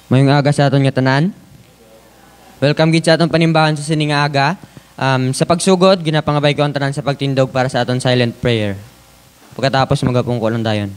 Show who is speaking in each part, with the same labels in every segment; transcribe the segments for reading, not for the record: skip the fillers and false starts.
Speaker 1: Mayong aga sa aton nga tanan. Welcome gid sa aton panimbahan sa sining nga aga. Sa pagsugod, ginapangabay ko ang tanan sa pagtindog para sa aton silent prayer. Pagkatapos magapong ko lang dayon.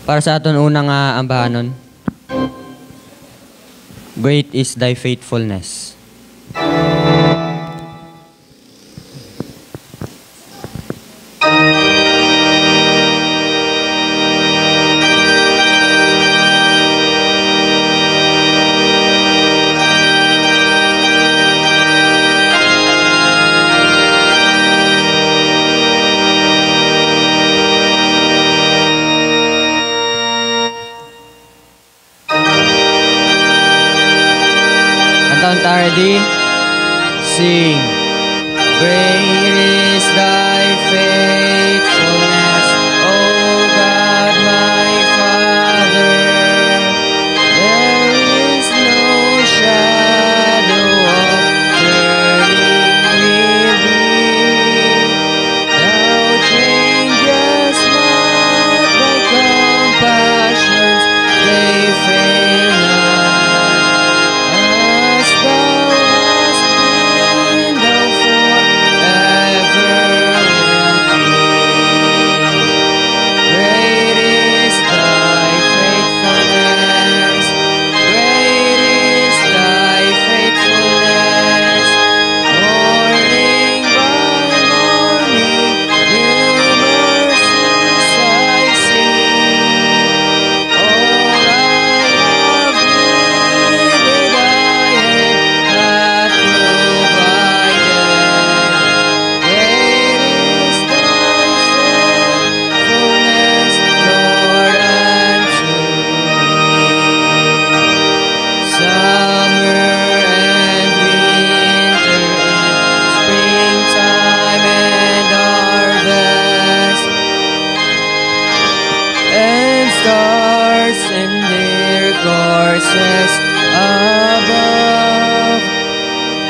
Speaker 1: Para sa aton unang ambahanon. Great is thy faithfulness. Ready? Sing. Great is thy faithfulness, O God my Father. There is no shadow of turning with thee. Thou changest not, thy compassions, they fail not. Courses above,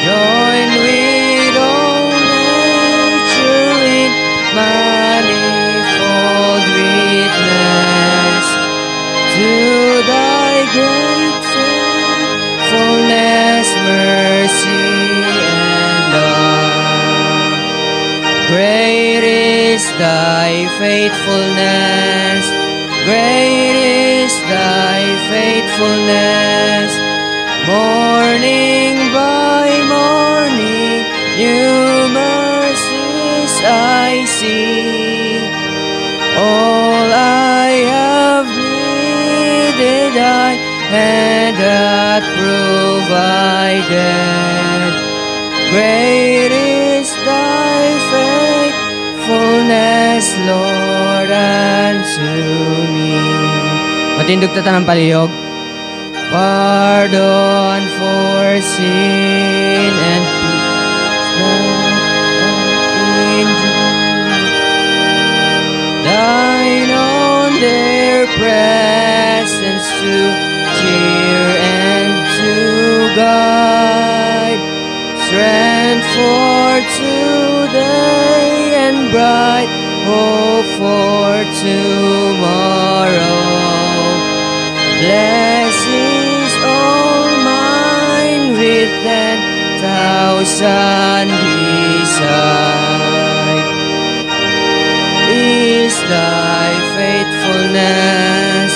Speaker 1: join with all nature in manifold witness to thy great faithfulness, mercy, and love. Great is thy faithfulness, great is thy faithfulness. Morning by morning, new mercies I see. All I have needed, thy hand hath provided. Great is thy faithfulness, Lord, unto me. Matindog ta tanang palihog. Pardon for sin and peace that thine own their presence to cheer and to guide, strength for today and bright hope for tomorrow. Blessings all mine with 10,000 beside. Is thy faithfulness,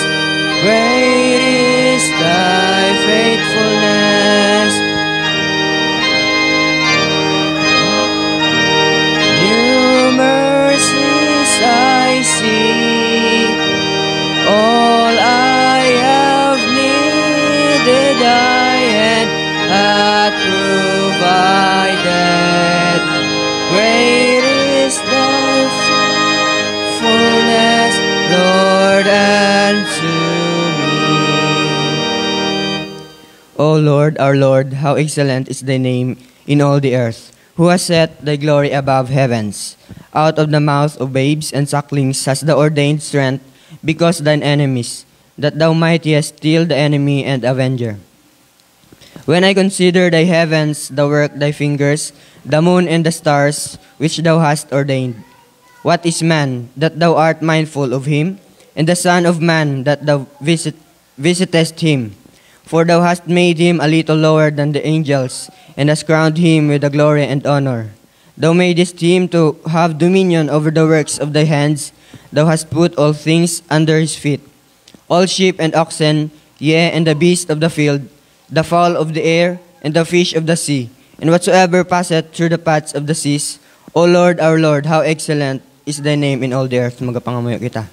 Speaker 1: great is thy faithfulness. New mercies I see, all I have needed thy hand hath provided. Great is thy faithfulness, Lord, unto me. O Lord, our Lord, how excellent is thy name in all the earth, who has set thy glory above heavens. Out of the mouth of babes and sucklings hast thou ordained strength, because thine enemies, that thou mightest steal the enemy and avenger. When I consider thy heavens, the work thy fingers, the moon and the stars, which thou hast ordained. What is man, that thou art mindful of him, and the son of man, that thou visitest him? For thou hast made him a little lower than the angels, and hast crowned him with the glory and honor. Thou madest him to have dominion over the works of thy hands. Thou hast put all things under his feet, all sheep and oxen, yea, and the beasts of the field, the fowl of the air, and the fish of the sea, and whatsoever passeth through the paths of the seas. O Lord, our Lord, how excellent is thy name in all the earth. Magapangamuyo kita.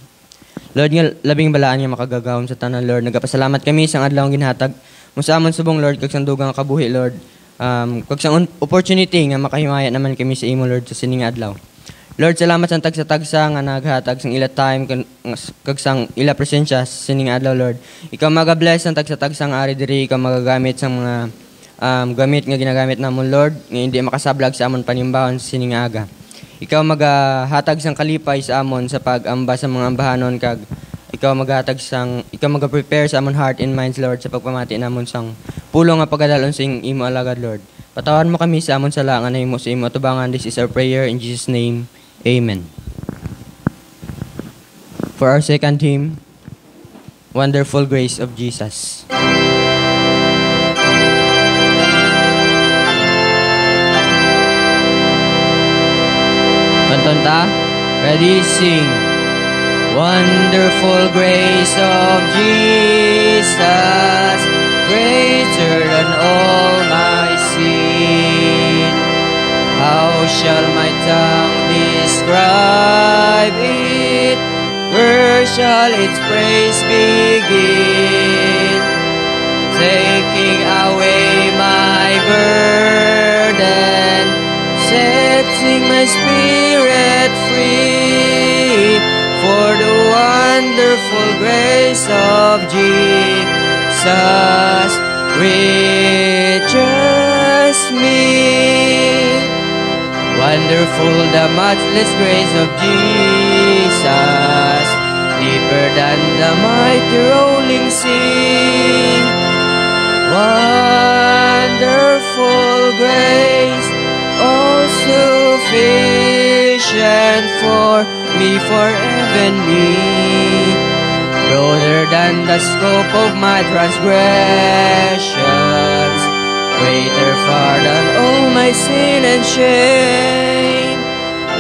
Speaker 1: Lord, nga labing balaan nga makagagawom sa tanan, Lord. Nagapasalamat kami sa adlaw ginhatag mo sa amon subong, Lord, kag sang dugang kabuhi, Lord. Kag sang opportunity nga makahimaya naman kami sa imo, Lord, sa sining adlaw. Lord, salamat sa tagsa-tagsa nga naghatag sang ila time kag sang ila presensya sa sining adlaw, Lord. Ikaw magabless ang tagsa-tagsa nga ari diri, ikaw magagamit sa mga gamit nga ginagamit namon, Lord, nga hindi makasablag sa amon panimbawon sa sining aga. Ikaw magahatag sang kalipay sa amon sa pag-amba sa mga ambahanon, kag ikaw magaprepare sa amon heart and minds, Lord, sa pagpamati namon sang pulong nga pagdalon sing imo alagad, Lord. Patawan mo kami sa amon sala nga nahimo sa imo atubangan. This is our prayer in Jesus' name. Amen. For our second hymn, Wonderful Grace of Jesus. Kantonta, ready, sing. Wonderful grace of Jesus, greater than all my sin. How shall my tongue describe it? Where shall its praise begin? Taking away my burden, setting my spirit free, for the wonderful grace of Jesus reaches me. Wonderful the matchless grace of Jesus, deeper than the mighty rolling sea. Wonderful grace, all sufficient for me, for even me. Broader than the scope of my transgressions, greater far than all my sin and shame.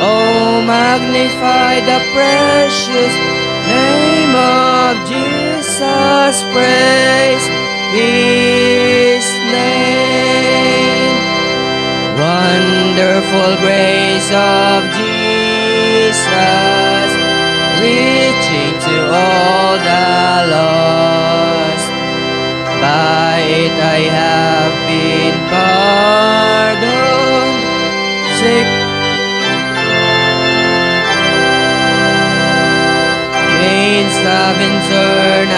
Speaker 1: Oh, magnify the precious name of Jesus, praise His name. Wonderful grace of Jesus, reaching to all the lost. By it I have been pardoned, sick, chains have been torn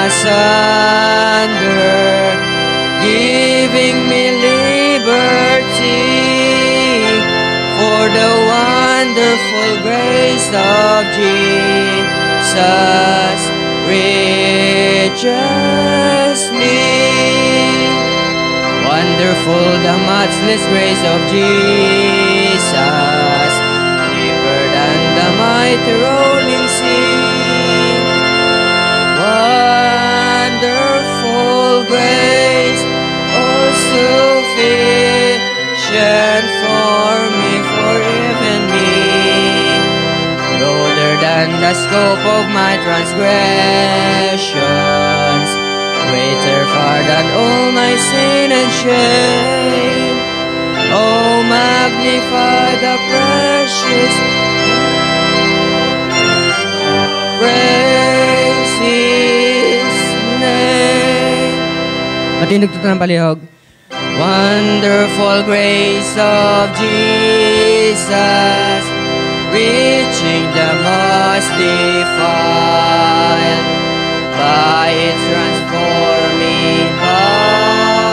Speaker 1: asunder, giving me liberty, for the wonderful grace of Jesus reaches me. Wonderful the matchless grace of Jesus, deeper than the mighty rolling sea. Wonderful grace, all sufficient for me, for even me. Broader than the scope of my transgressions, greater far than all my sin and shame. Oh, magnify the precious, praise His name. Matindog ito ng palihog. Wonderful grace of Jesus, reaching the most defiled, by its transforming power.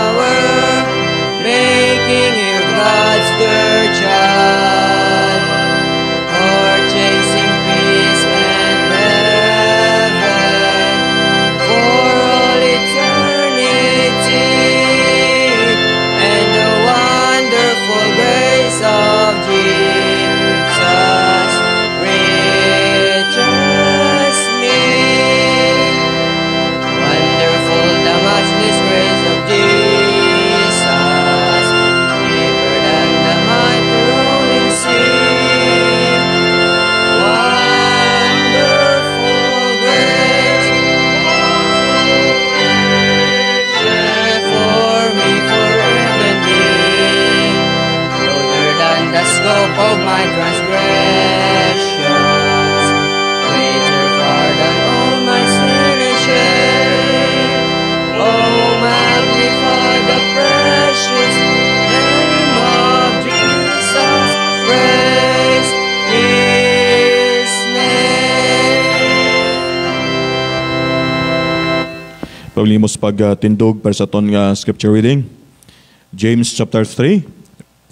Speaker 1: my transgressions, greater far than all my sin and shame. Oh, magnify the precious name of Jesus, praise His name.
Speaker 2: Paglimos pagtindog para sa aton nga scripture reading. James chapter 3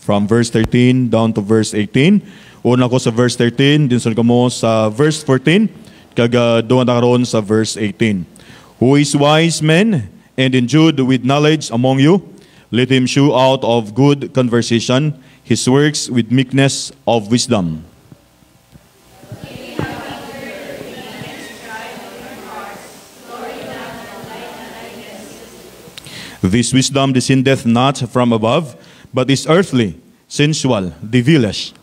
Speaker 2: from verse 13 down to verse 18. Una ko sa verse 13, dinsun ko mo sa verse 14, kag doon na karon sa verse 18. Who is wise man and endued with knowledge among you? Let him shew out of good conversation his works with meekness of wisdom. This wisdom descendeth not from above, but is earthly, sensual, devilish.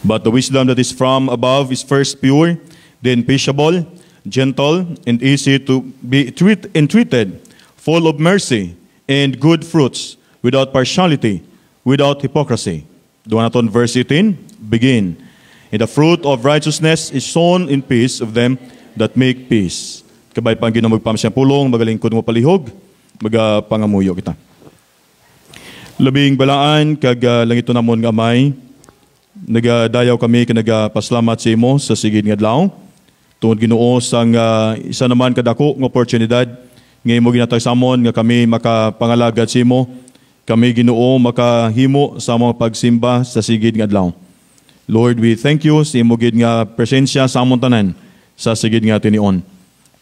Speaker 2: But the wisdom that is from above is first pure, then peaceable, gentle, and easy to be entreated, full of mercy and good fruits, without partiality, without hypocrisy. Doon natin verse 18, begin. And the fruit of righteousness is sown in peace of them that make peace. Kabay pang ginamagpam siyang pulong, magalingkod mo palihog, magapangamuyo kita. Labing balaan, kag langito namon nga may, nagadayaw kami, nagapaslamat sa imo sa sigid nga adlaw. Tungod Ginoo sang isa naman kadako ng oportunidad, ngayon mo ginatag sa amon, nga kami makapangalagad sa imo, kami Ginoo makahimo sa mga pagsimba sa sigid nga adlaw. Lord, we thank you sa imo gid nga presensya sa amon tanan sa sigid nga tinion.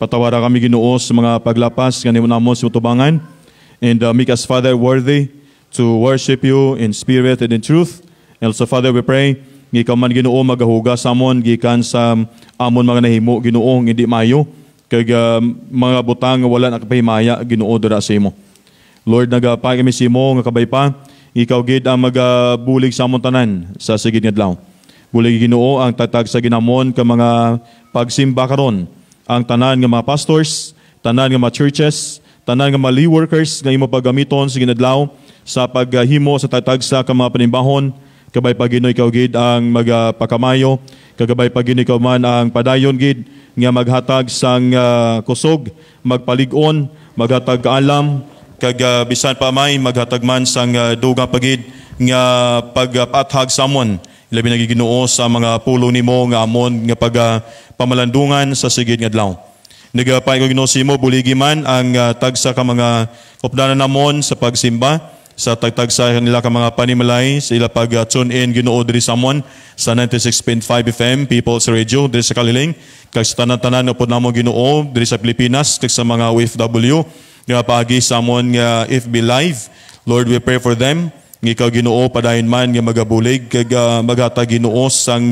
Speaker 2: Patawara kami Ginoo sa mga paglapas nga nimo namon sa tubangan, and make us, Father, worthy to worship you in spirit and in truth. And also, Father, we pray nga ikaw man Ginoo magahuga sa amon gikan sa amon mga nahimo Ginoo hindi maayo kag mga butang nga wala nakapahimaya Ginoo dira sa imo. Lord, nagapay kami sa imo nga kabay pa ikaw gid ang magabulig sa amon tanan sa sigid nga adlaw. Bulig Ginoo ang tatag sa ginamon ka mga pagsimba karon. Ang tanan nga mga pastors, tanan nga mga churches, tanan nga mga lay workers nga imo paggamiton sa ginadlaw sa paghimo sa tatag sa ka mga panimbahon. Kabay pa Ginoo ikaw gid ang magpakamayo, kagabay pa Ginoo ikaw man ang padayon gid nga maghatag sang kusog, magpalig-on, maghatag alam, kag bisan pa may maghatag man sang duga pagid nga pagpathag sa amon. Ilabi na Ginoo sa mga pulo nimo nga amon nga pamalandungan sa sigid nga adlaw. Nagapay ko Ginoo simo buligi man ang tagsa ka mga kopdanan namon sa pagsimba, sa tagtagsa nila ka mga panimalay sa ila pag tune in Ginoo diri sa amon sa 96.5 FM People's Radio diri sa Kaliling, kag sa tanan-tanan upod namo Ginoo diri sa Pilipinas, kag sa mga OFW nga paagi sa amon nga FB Live. Lord, we pray for them. Ikaw Ginoo padayon man nga magabulig kag maghatag Ginoo sang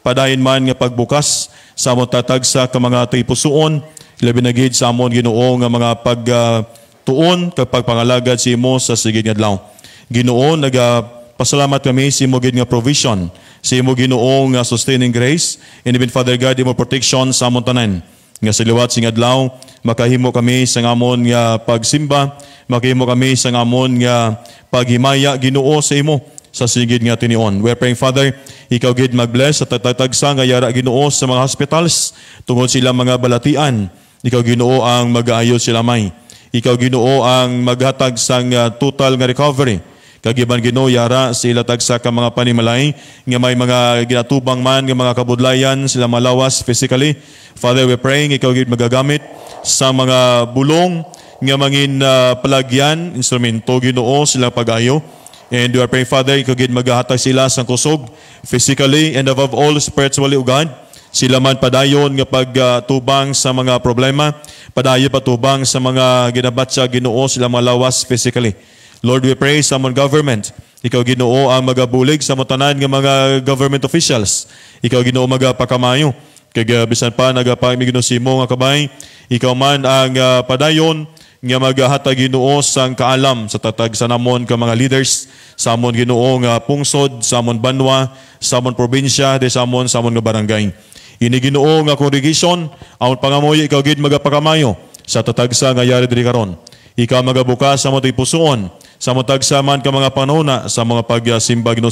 Speaker 2: padayon man nga pagbukas sa amon tatag sa ka mga tipusoon, labi na gid sa amon Ginoo nga mga pagtuon kag pagpangalagad sa imo sa sigid nga adlaw. Ginoo, nagapasalamat kami sa imo gid nga provision, sa imo Ginoo nga sustaining grace, and even Father God imo protection sa amon tanan. Nga sa liwat sing adlaw makahimo kami sa amon nga pagsimba, makahimo kami sa amon nga paghimaya Ginoo sa imo sa sigid nga tinion. We're praying, Father, ikaw gid mag-bless at tatagsa nga yara Ginoo sa mga hospitals tungod sila mga balatian. Ikaw Ginoo ang mag-aayos sila may. Ikaw Ginoo ang maghatag sang total nga recovery. Kagiban Ginoo yara sa ila tagsa ka mga panimalay nga may mga ginatubang man nga mga kabudlayan sila malawas physically. Father, we're praying ikaw gid magagamit sa mga bulong nga mangin palagyan, instrumento Ginoo sila pag-ayo. And we are praying, Father, ikaw gid maghatag sila sa kusog physically and above all spiritually, O God. Sila man padayon nga pagtubang sa mga problema, padayon patubang sa mga ginabatsa Ginoo sila malawas physically. Lord, we pray sa among government. Ikaw Ginoo ang magabulig sa matanan nga mga government officials. Ikaw Ginoo magapakamayo. Kag bisan pa nagapamiginosimo nga kabay, ikaw man ang padayon nga maghatag Ginoo sang kaalam sa tatag sa namon ka mga leaders sa amon Ginoo nga pungsod, sa amon banwa, sa amon probinsya, sa amon nga barangay. Ini Ginoo nga congregation, amon pangamoy ikaw gid magapakamayo
Speaker 3: sa tatagsa nga yari diri karon. Ikaw magabukas sa mo'y pusoon, sa motagsa man ka mga panuna sa mga pagsimba Ginoo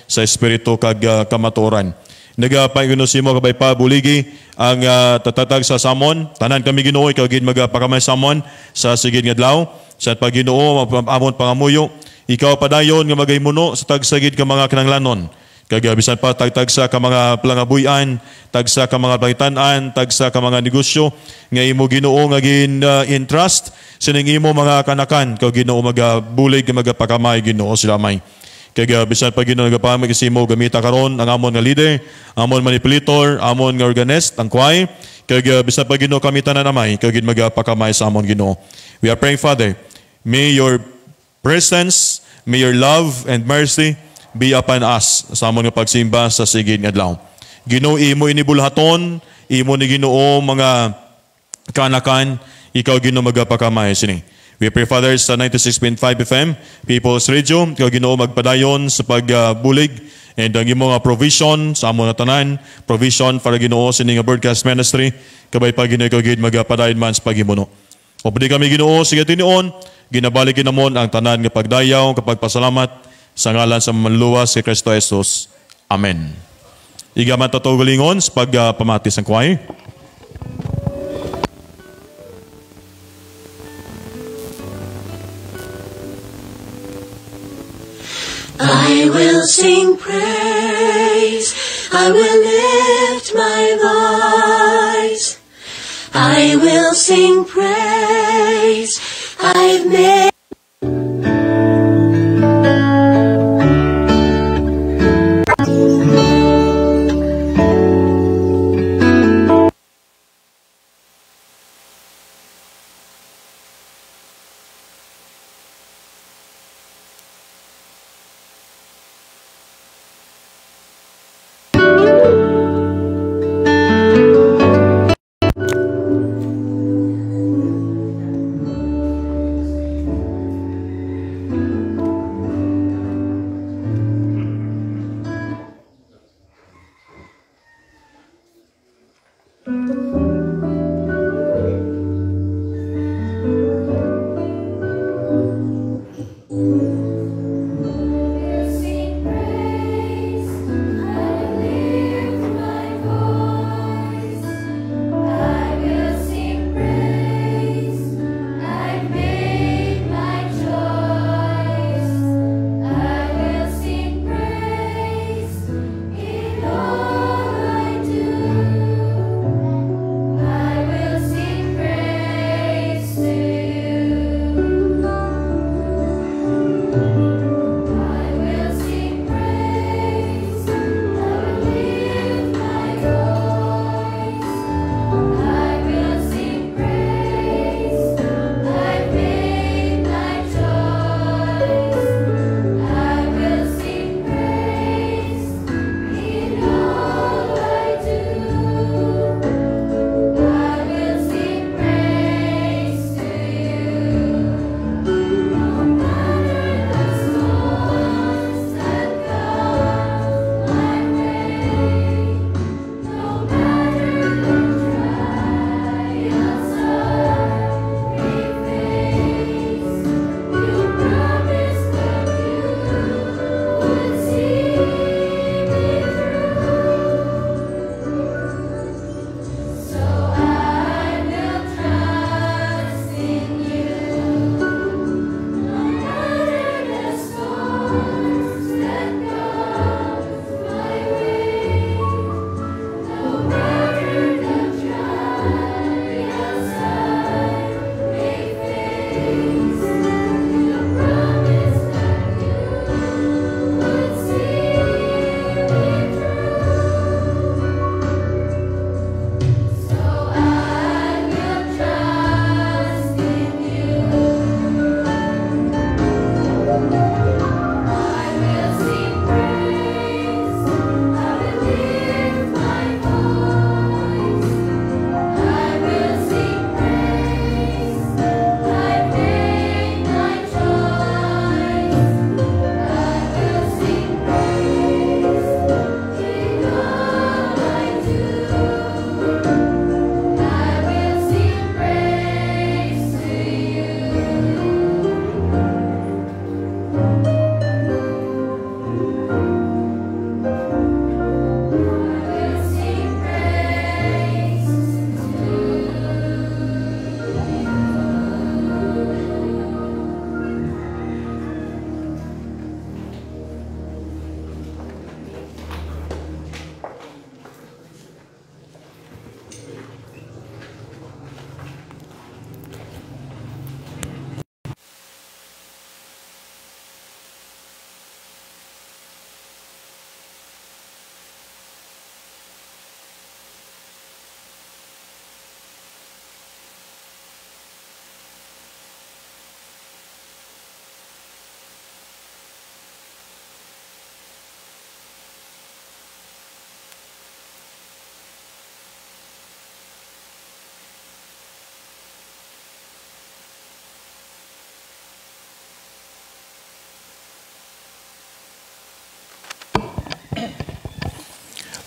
Speaker 3: sa espiritu kag kamatuoran. Nagapaingunosimo kabay pa buligi ang tatatag sa samon, tanan kami Ginoo ikaw gid magapakamay samon sa sigid nga adlaw, sa pag-Ginoo amon pangamuyo, ikaw padayon nga magaymuno sa tagsagid ka mga kinanglanon. Kag bisan pa tagsa ka mga plangabuyan, tagsa ka mga pangitanan, tagsa ka mga negosyo nga imo Ginoo nga entrust sining imo mga kanakan kag Ginoo magabulig nga magapakamay Ginoo sila may. Kag bisan pa Ginoo nagapamay kasimo gamita karon ang amon nga leader, amon manipulator, amon nga organist, ang kway, kag bisan pa Ginoo kami tanan namay kag magapakamay sa amon Ginoo. We are praying, Father, may your presence, may your love and mercy be upon us sa amon nga pagsimba sa sigid nga adlaw. Ginoo imo inibulhaton, imo ni Ginoo mga kanakan, ikaw Ginoo magapakamay sini. We pray, Father, sa 96.5 FM, People's Radio, ikaw Ginoo magpadayon sa pagbulig and ang imo nga provision sa amon nga tanan, provision para Ginoo sini nga broadcast ministry, kabay pa Ginoo ikaw gid magapadayon man sa paghimuno. Opdi kami Ginoo sige tinuon, ginabalik kinamon ang tanan nga pagdayaw kapag pasalamat sa ngalan sa manluwas si Kristo Jesus. Amen. Igaman tatugalingon sa pagpamati sa kway.
Speaker 4: I will sing praise, I will lift my voice, I will sing praise, I've made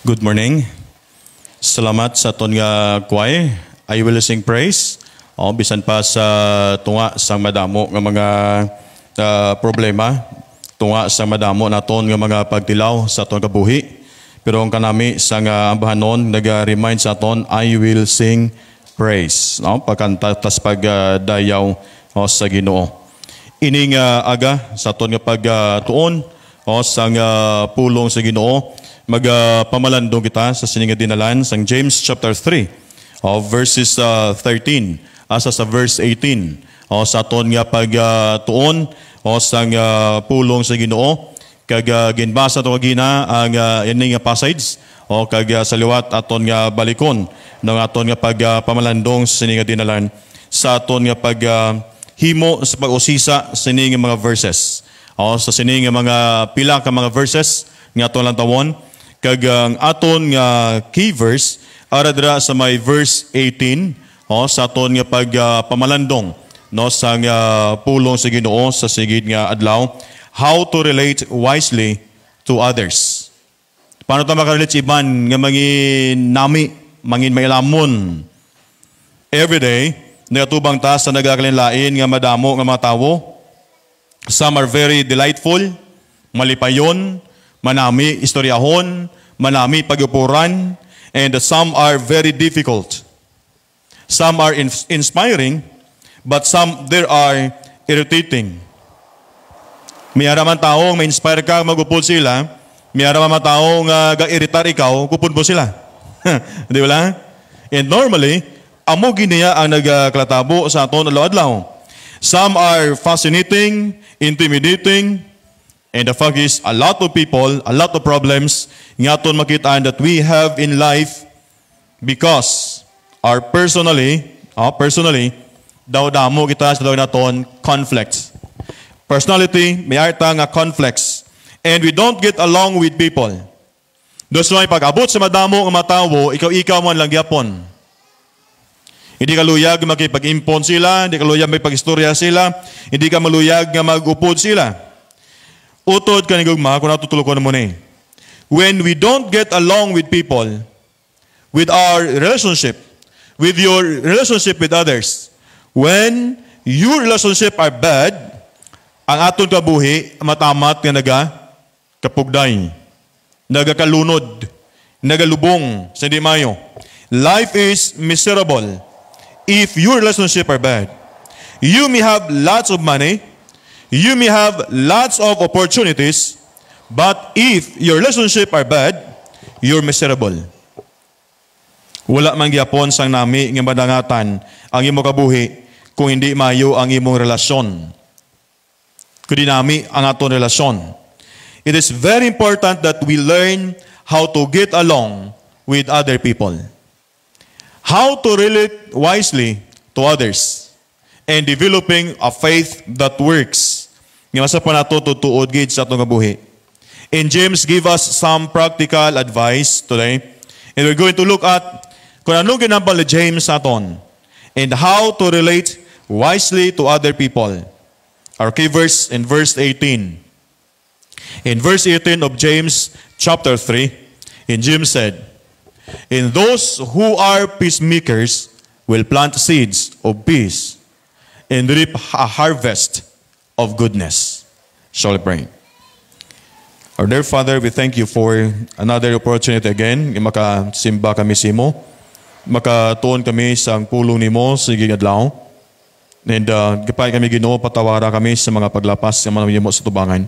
Speaker 3: Good morning. Salamat sa aton nga kuway. I will sing praise. Bisan pa sa tunga sa madamo nga mga problema, tunga sa madamo naton nga mga pagtilaw sa aton kabuhi. Pero ang kanami sa nga ambahanon nag-remind sa aton, I will sing praise. Pagkanta tas pagdayaw sa Ginoo. Ining aga sa aton nga pagtuon sa nga pulong sa Ginoo, magpamalandong kita sa sininga dinalan sang James chapter 3 verses 13 asa sa verse 18 sa aton nga pagtuon sa nga pulong sa Ginoo. Kag ginbasa to kagina ang ining nga passage kag sa liwat aton nga balikon ng aton nga pagpamalandong sa sininga dinalan sa aton nga paghimo sa pag-usisa sa sining nga mga verses sa sining nga mga pila ka mga verses nga aton lang tawon. Kag ang aton nga key verse ara dira sa may verse 18 sa aton nga pagpamalandong sa nga pulong sa Ginoo sa sigid nga adlaw, how to relate wisely to others. Paano ta makarelate sa iban nga mangin nami, mangin mailamon. Every day nagatubang ta sa nagakalinlain nga madamo nga mga tawo. Some are very delightful, malipayon, manami istoryahon, manami pagyupuran, and some are very difficult. Some are inspiring, but some there are irritating. May araman taong ma-inspire ka, magupod sila. May araman taong ga-irritar ikaw, kupod mo sila. Di ba lang? And normally, amo giniya ang nagklatabo sa aton adlaw-adlaw. Some are fascinating, intimidating, and the fact is, a lot of people, a lot of problems, nga aton makitaan that we have in life because our personally, daw damo kita sa daw naton conflicts. Personality, may arta nga conflicts. And we don't get along with people. Doon may pag-abot sa madamo nga matawo, ikaw man lang yapon. Hindi ka luyag makipag-impon sila, hindi ka luyag may pag-istorya sila, hindi ka maluyag nga mag-upod sila. Utod ka ni gugma, kung natutulukon mo ni. When we don't get along with people, with our relationship, with your relationship with others, when your relationship are bad, ang aton kabuhi, matamat nga kapugday, nagakalunod, nagalubong, sa di mayo. Life is miserable if your relationship are bad. You may have lots of money, you may have lots of opportunities, but if your relationship are bad, you're miserable. Wala man gyapon sang nami nga madangatan ang imong kabuhi kung hindi mayo ang imong relasyon. Kundi nami ang aton relasyon. It is very important that we learn how to get along with other people. How to relate wisely to others and developing a faith that works. Nga masa pa nato tutuod gid sa atong kabuhi. And James give us some practical advice today. And we're going to look at kung anong ginambal ni James aton and how to relate wisely to other people. Our key verse in verse 18. In verse 18 of James chapter 3, and James said, "And those who are peacemakers will plant seeds of peace and reap a harvest of goodness." Shall we pray? Our dear Father, we thank you for another opportunity again. Makasimba kami sa imo. Makatuon kami sa pulong nimo sa adlaw. And gipay kami Ginoo, patawara kami sa mga paglapas sa mga nimo sa tubangan.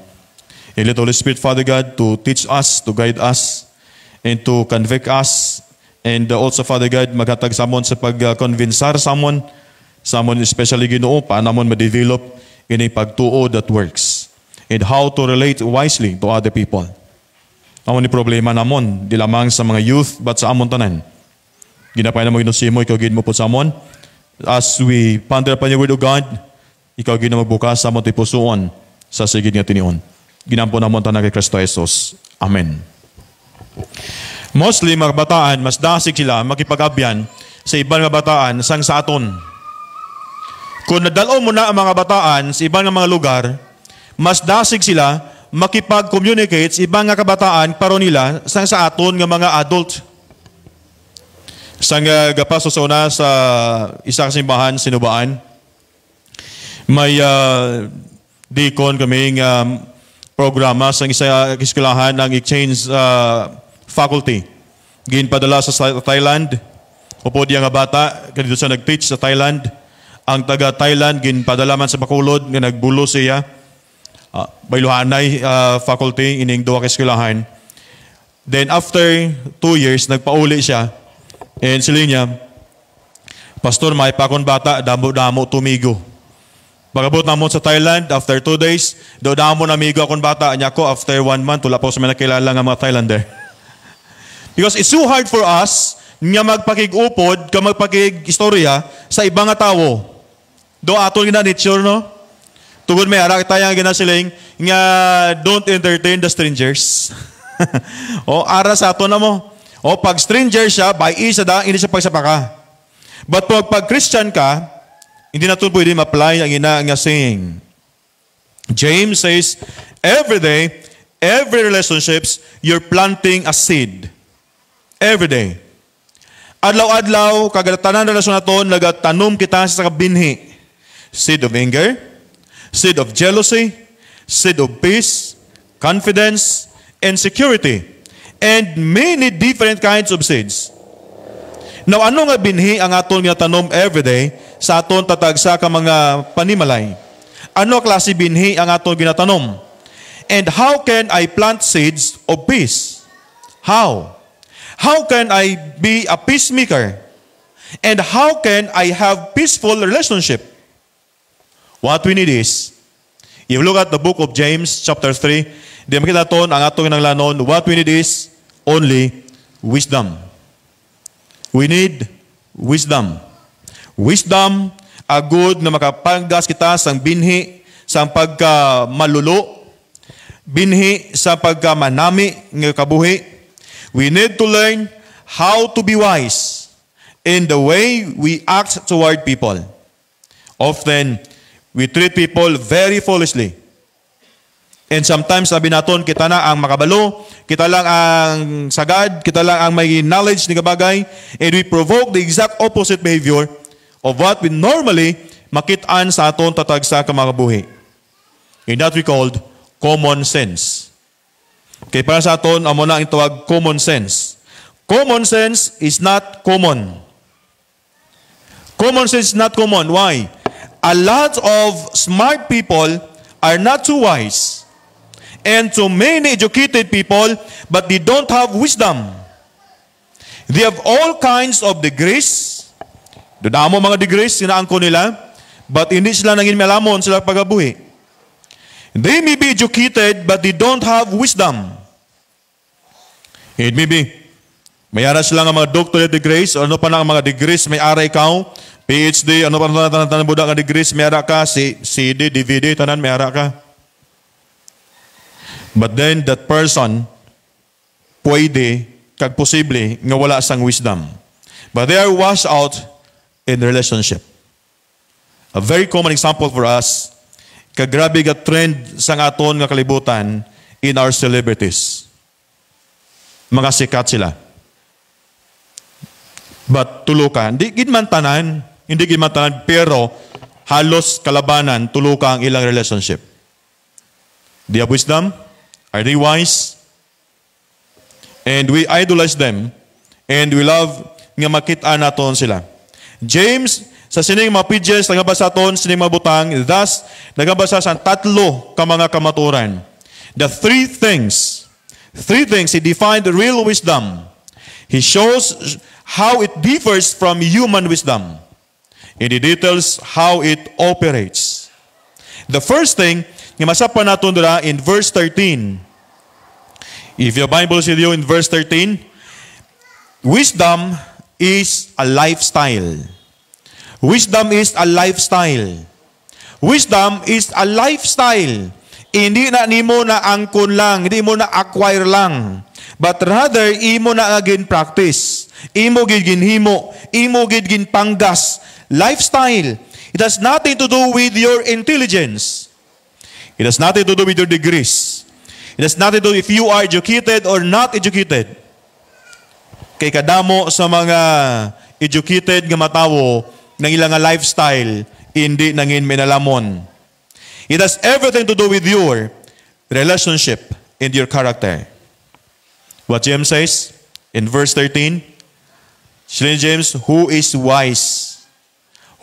Speaker 3: And let Holy Spirit, Father God, to teach us, to guide us, and to convict us. And also, Father God, maghatag samon sa pag-convinsar samon especially Ginoo, paano mo ma-develop in a pagtuo that works. And how to relate wisely to other people. Amon ni problema namon, di lamang sa mga youth, but sa amon tanan. Ginapay na mo ginusimo, ikaw gid mo po sa amon. As we ponder upon your word of God, ikaw gid na magbukas sa amon ti pusoon sa sigid nga tinion. Ginampo namon tanan kay Kristo Jesus. Amen. Mostly mga bataan, mas dasig sila makipag-abyan sa ibang mga bataan sang sa aton. Kung nadalo mo na ang mga bataan sa ibang mga lugar, mas dasig sila makipag-communicate sa ibang nga kabataan paro nila sa aton nga mga adult. Sang gapaso sa una sa isa ka simbahan sinubaan, may deacon kaming programa sa isa eskwelahan ng exchange faculty. Ginpadala sa Thailand. Upo diya nga bata, kanito siya nag-teach sa Thailand. Ang taga Thailand, ginpadala man sa Bacolod, nga nagbulo siya. Bayluhanay faculty, ining duwa ka eskwelahan. Then after 2 years, nagpauli siya. And sila niya, Pastor, may pakon bata, damo-damo tumigo. Pagabot na mo sa Thailand, after 2 days, damo na migo akong bata. Anya ko, after 1 month, wala po sa mga nakilala ng mga Thailander. Because it's so hard for us nga magpakig-upod, ka magpakig-istorya sa ibang nga tao. Do aton gina nature, no? Tugod may ara tayang ginasiling nga don't entertain the strangers. O ara sa aton na mo. O pag stranger siya, by isa da, hindi siya pagsapaka. But pag Christian ka, hindi na ito pwede ma-apply ang ina nga saying. James says, every day, every relationships, you're planting a seed. Every day. Adlaw-adlaw, kagatanan na relasyon naton, nagatanom kita sa kabinhi. Seed of anger, seed of jealousy, seed of peace, confidence, and security. And many different kinds of seeds. Now, ano nga binhi ang aton nga tanom everyday sa aton tatagsa ka mga panimalay? Ano klase binhi ang aton ginatanom? And how can I plant seeds of peace? How? How can I be a peacemaker? And how can I have peaceful relationship? What we need is, if you look at the book of James, chapter 3, di makita ton ang atong nanglanon, what we need is only wisdom. We need wisdom. Wisdom, a good na makapanggas kita sang binhi, sang pagka malulo, binhi sa pagka manami ng kabuhi. We need to learn how to be wise in the way we act toward people. Often, we treat people very foolishly. And sometimes, sabi naton, kita na ang makabalo, kita lang ang sagad, kita lang ang may knowledge ni kabagay, and we provoke the exact opposite behavior of what we normally makitaan sa aton tatagsa ka mga kabuhi. And that we called common sense. Okay, para sa aton, amo na ang tawag common sense. Common sense is not common. Common sense is not common. Why? A lot of smart people are not too wise. And so many educated people, but they don't have wisdom. They have all kinds of degrees. Dudamo mga degrees, sinaangko nila, but hindi sila nangin malamon sila pagabuhi. They may be educated, but they don't have wisdom. It may be, may ara sila nga mga doctorate degrees, o ano pa na ang mga degrees, may ara ikaw, PhD, ano pa na tanan budak nga degrees, may ara ka, CD, DVD, tanan, may ara ka. But then, that person, pwede, kag posible, nga wala sang wisdom. But they are washed out in relationship. A very common example for us, kagrabe ka trend sa aton nga kalibutan in our celebrities. Mga sikat sila. But tulukan, hindi gid man tanan, pero halos kalabanan, tuluka ang ilang relationship. They have wisdom, are they wise? And we idolize them, and we love nga makita naton sila. James, sa sining mga pages, nagabasa ton, sining mga butang, thus, nagabasa sa tatlo ka mga kamaturan. The three things, he defined real wisdom. He shows how it differs from human wisdom. And he details how it operates. The first thing, yung masapan natin dira in verse 13. If your Bible is with you in verse 13, wisdom is a lifestyle. Wisdom is a lifestyle. Wisdom is a lifestyle. Hindi na nimo na angkon lang, hindi mo na acquire lang. But rather, imo na agin practice. Imo gid ginhimo, imo gid ginpanggas. Lifestyle. It has nothing to do with your intelligence. It has nothing to do with your degrees. It has nothing to do if you are educated or not educated. Kay kadamo sa mga educated nga matawo ng ilang nga lifestyle, hindi nangin minalamon. It has everything to do with your relationship and your character. What James says in verse 13, James, who is wise?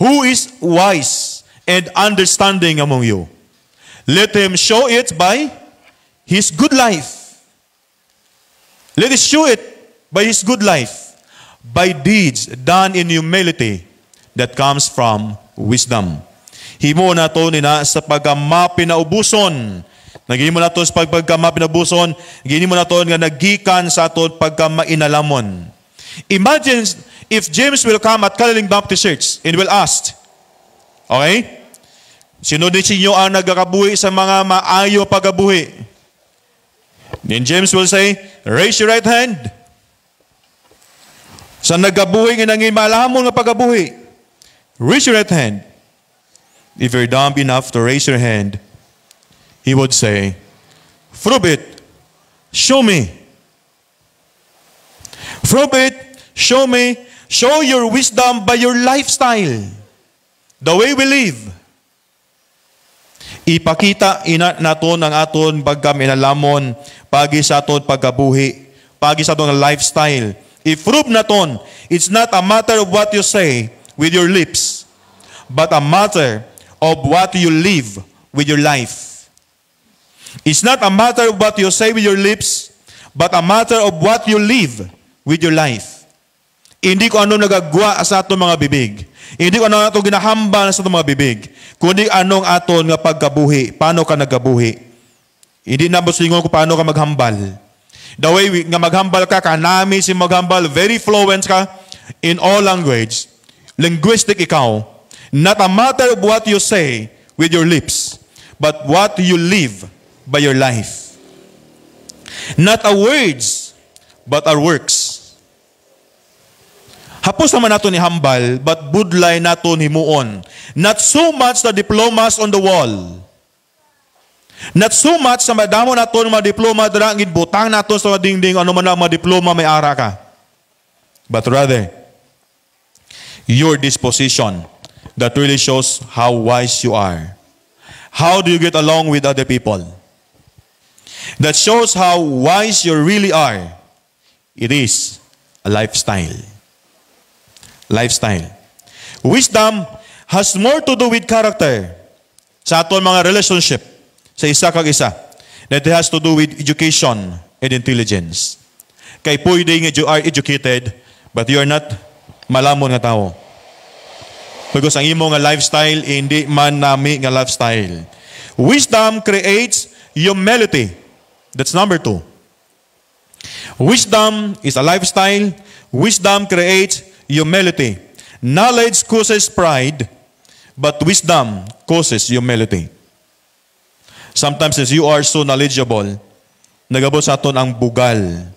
Speaker 3: Who is wise and understanding among you? Let him show it by his good life. Let us show it by his good life, by deeds done in humility that comes from wisdom. Himo na to nina sa pagkamapinaubuson. Nagihimo na to sa pagkamapinaubuson. Nagihimo na to nga nagikan sa aton pagkamainalamon. Imagine if James will come at Kalaling Baptist Church and will ask, okay? Sino din sinyo ang nagkakabuhi sa mga maayo pagabuhi? Then James will say, raise your right hand. Sa nagkabuhi nga nangin malamon nga pagabuhi, raise your right hand. If you're dumb enough to raise your hand, he would say, prove it, show me. Prove it, show me, show your wisdom by your lifestyle, the way we live. Ipakita ina naton ang aton pagkaminalamon, pagi sa aton pagkabuhi, pagi sa aton lifestyle. I-prove naton, it's not a matter of what you say with your lips, but a matter of what you live with your life. It's not a matter of what you say with your lips, but a matter of what you live with your life. Hindi ko ano nagagwa sa atong mga bibig. Hindi ko ano ato ginahambal sa atong mga bibig. Kundi anong aton nga pagkabuhi. Paano ka nagabuhi? Hindi na basingon ko paano ka maghambal. The way nga maghambal ka, kanami si maghambal, very fluent ka in all language. Linguistic ikaw. Not a matter of what you say with your lips, but what you live by your life. Not our words, but our works. Hapos naman nato ni hambal, but budlay nato ni muon. Not so much the diplomas on the wall. Not so much sa madamo nato ng mga diploma, darangin butang nato sa dingding, ano man ang mga diploma may ara ka. But rather, your disposition that really shows how wise you are. How do you get along with other people? That shows how wise you really are. It is a lifestyle. Lifestyle. Wisdom has more to do with character sa aton mga relationship sa isa kag isa. That it has to do with education and intelligence. Kay pwede nga you are educated but you are not malamon nga tao. Because ang imo nga lifestyle hindi man nami nga lifestyle. Wisdom creates humility. That's number 2. Wisdom is a lifestyle. Wisdom creates humility. Knowledge causes pride, but wisdom causes humility. Sometimes as you are so knowledgeable, nagabot sa aton ang bugal.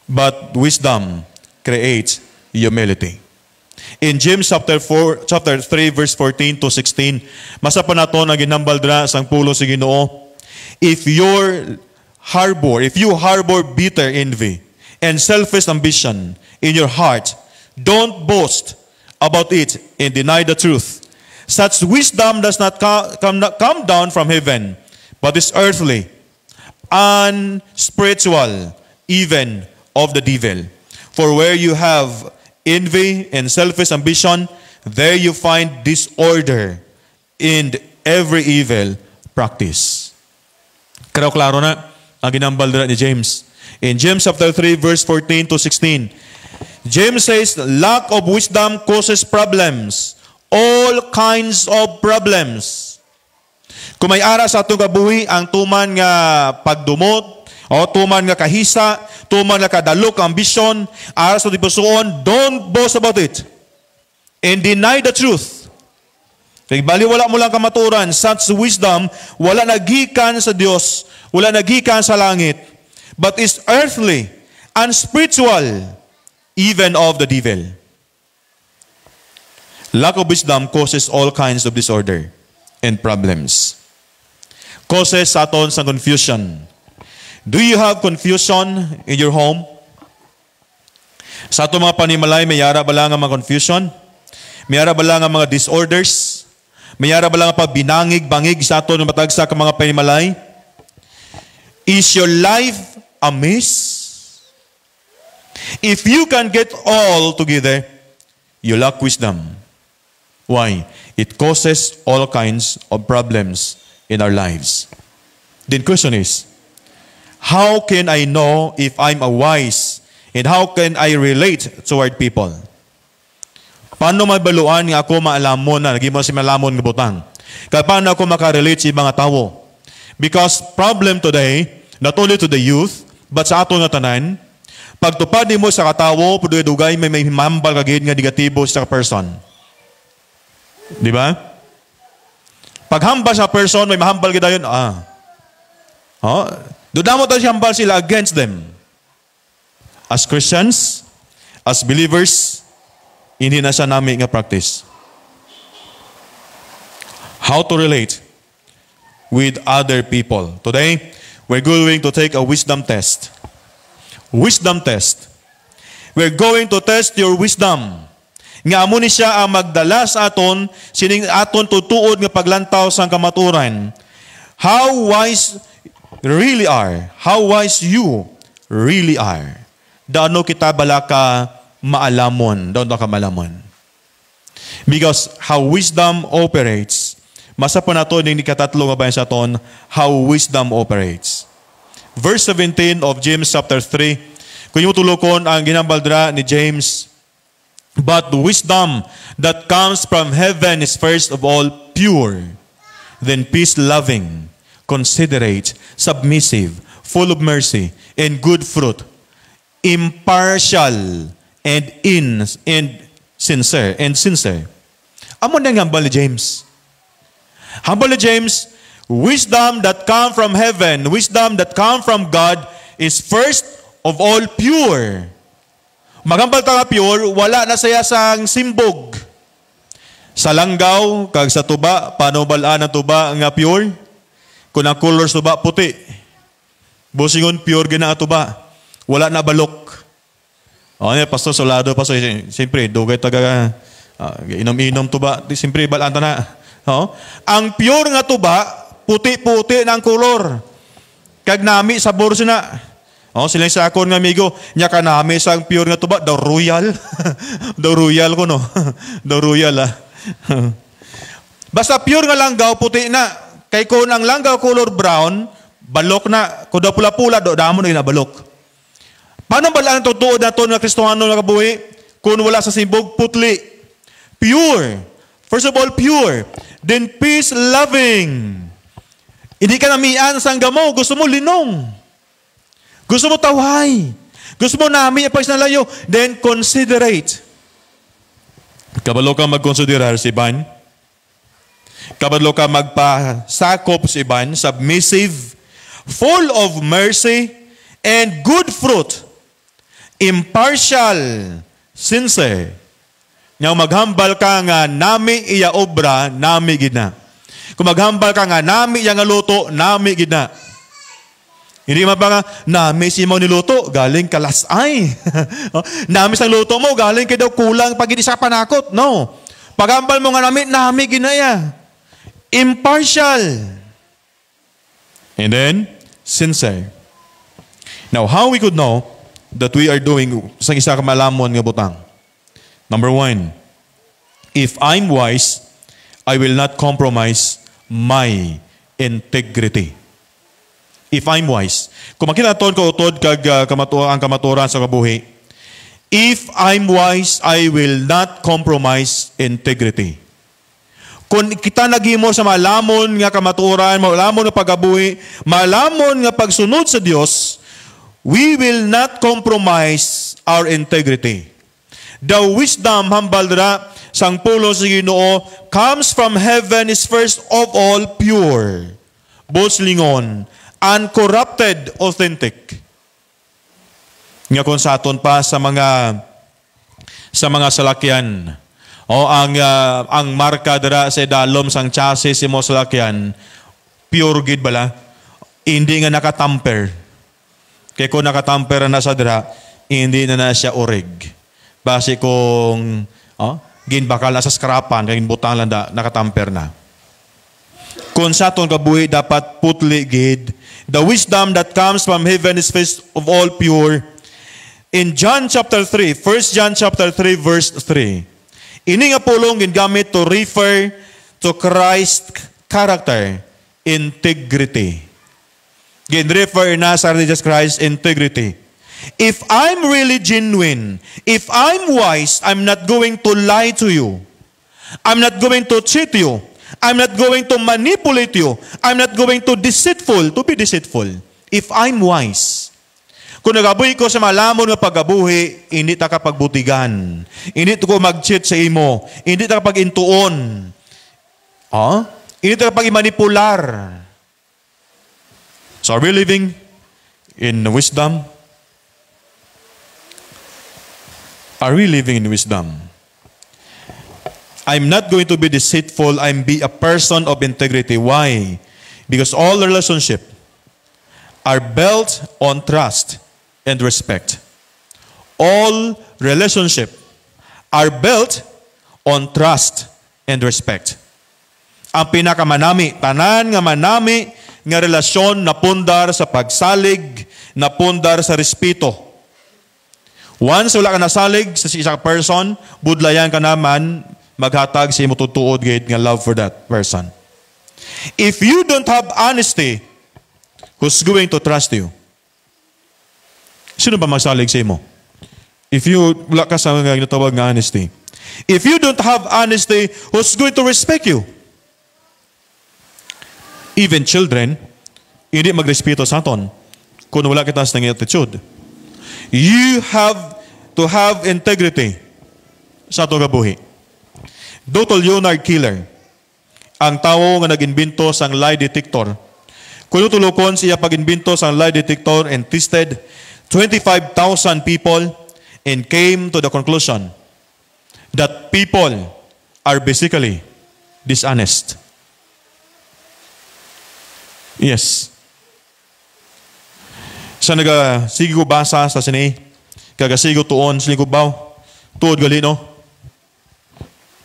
Speaker 3: But wisdom creates humility. In James chapter 3 verse 14 to 16, masa pa naton ang ginambal dra sang pulo sa Ginoo. If you harbor bitter envy and selfish ambition in your heart, don't boast about it and deny the truth. Such wisdom does not come down from heaven, but is earthly, unspiritual, even of the devil. For where you have envy and selfish ambition, there you find disorder and every evil practice. Klaro na ang ginambal ni James. In James chapter 3 verse 14 to 16, James says, lack of wisdom causes problems. All kinds of problems. Kung may ara sa atong kabuhi ang tuman nga pagdumot, o tuman nga kahisa, tuman nga kadalok, ambisyon, ara sa tipusoon, don't boast about it. And deny the truth. Kaya bali wala mo lang kamaturan, such wisdom, wala nagikan sa Diyos, wala nagikan sa langit, but is earthly, unspiritual, even of the devil. Lack of wisdom causes all kinds of disorder and problems. Causes sa aton sa confusion, Do you have confusion in your home? Sa ato mga panimalay, mayara ba lang ang mga confusion? Mayara ba lang ang mga disorders? Mayara ba lang ang pabinangig-bangig sa ato ng matagsa ka mga panimalay? Is your life a mess? If you can get all together, you lack wisdom. Why? It causes all kinds of problems in our lives. The question is, how can I know if I'm a wise and how can I relate toward people? Paano mabaluan nga ako maalamon na naging mo si malamon nga butang? Kaya paano ako makarelate sa mga tao? Because problem today, not only to the youth, but sa ato nga tanan, pagtupad mo sa katawo, dugay may himambal kagid nga negatibo sa person. Di ba? Paghambal sa person, may mahambal kita yun, Dudamo tayo hambal sila against them. As Christians, as believers, hindi na siya namin nga practice. How to relate with other people. Today, we're going to take a wisdom test. Wisdom test. We're going to test your wisdom. Nga amo ni siya ang magdala sa aton, sining aton tutuod nga paglantaw sa kamaturan. How wise really are. How wise you really are. Daano kita bala ka maalamon. Daano ka malamon. Because how wisdom operates, masa pa nato ning ikatatlo nga bayan sa aton, how wisdom operates. Verse 17 of James chapter 3, kung yung tulokon ang ginambaldra ni James, but the wisdom that comes from heaven is first of all pure, then peace-loving, considerate, submissive, full of mercy, and good fruit, impartial, and sincere. Amo na nga hambal ni James. Hambal ni James, wisdom that come from heaven, wisdom that come from God, is first of all pure. Magambal ta nga pure, wala na saya sang simbog. Sa langgaw, kag sa tuba, paano balaan ang tuba nga pure? Kung ang colors tuba, puti. Busingon, pure gina ang tuba. Wala na balok. Pastor, solado, pastor. Siyempre, dugay taga inom-inom tuba. Siyempre, balaan ta na. Ang pure nga tuba, puti-puti na ang color. Kag nami, sabor sina. Sila sa akon nga amigo, niya ka nami sa pure nga tuba, daw royal. Daw royal ko, no? Daw royal, Basta pure nga langgaw, puti na. Kay kung ang langgaw color brown, balok na. Kung daw pula-pula, damo na balok. Paano balaan ang totoo na ito na Kristohano na kabuhi? Kung wala sa simbog, putli. Pure. First of all, pure. Then peace-loving. Hindi ka namian sa mo. Gusto mo linong. Gusto mo tawhay. Gusto mo nami apais na layo. Then considerate. Kabalo ka mag-considerar si Iban. Kabalo ka magpasakop si Iban. Submissive. Full of mercy. And good fruit. Impartial. Sincere. Nga maghambal ka nga nami iya obra, nami gina. Kung maghambal ka nga nami iya nga luto, nami gina. Hindi ba nga, nami si mo niluto, galing kalasay. Nami sa luto mo, galing kay daw kulang pag hindi sa panakot. No. Paghambal mo nga nami gina ya. Impartial. And then, sincere. Now, how we could know that we are doing sa isa ka malamon nga butang? Number 1, if I'm wise, I will not compromise my integrity. If I'm wise. Kung makita ito ko utod kag ang kamaturan sa kabuhi, if I'm wise, I will not compromise integrity. Kung kita nagimo sa malamon nga kamaturan, malamon nga pagabuhi, malamon nga pagsunod sa Dios, we will not compromise our integrity. The wisdom, hambaldra, sang pulo sa Ginoo, comes from heaven, is first of all pure, boslingon, uncorrupted, authentic. Nga kung sa aton pa sa mga salakyan, ang marka dara sa dalom sang chassis mo salakyan, pure gid bala, hindi nga nakatamper. Kaya kung nakatamper na sa dira, hindi na siya orig. Base kung ginbakal na sa skrapan, kaya ginbutang lang nakatamper na. Kung sa itong kabuhi dapat putli gid, the wisdom that comes from heaven is first of all pure. In John chapter 3, 1 John chapter 3 verse 3, ini nga pulong gingamit to refer to Christ's character, integrity. Gin-refer na sa Jesus Christ, integrity. If I'm really genuine, if I'm wise, I'm not going to lie to you. I'm not going to cheat you. I'm not going to manipulate you. I'm not going to be deceitful. If I'm wise. Kung nagabuhi ko sa malamon nga pagabuhi, hindi ta kapagbutigan. Hindi ko mag-cheat sa imo. Hindi ta kapag-intuon. Hindi ta kapag-manipular. So are we living in wisdom? Are we living in wisdom? I'm not going to be deceitful. I'm be a person of integrity. Why? Because all relationships are built on trust and respect. All relationships are built on trust and respect. Ang pinakamanami, tanan nga manami, nga relasyon na pundar sa pagsalig, na pundar sa respeto. Once wala ka nasalig sa isang person, budlayan ka naman, maghatag sa imo tutuod gate nga love for that person. If you don't have honesty, who's going to trust you? Sino ba magsalig sa imo? If you wala ka sa nga ginatawag nga honesty. If you don't have honesty, who's going to respect you? Even children, hindi magrespeto sa aton kung wala kita sa attitude. You have to have integrity sa atong kabuhi. Dr. Leonard Keeler, ang tao nga nag-imbento sang lie detector. Kung tulukon siya pag-imbento sang lie detector and tested 25,000 people and came to the conclusion that people are basically dishonest. Yes. Sa nagasigo basa sa sini, kagasigo tuon sa lingkubaw, tuod galino.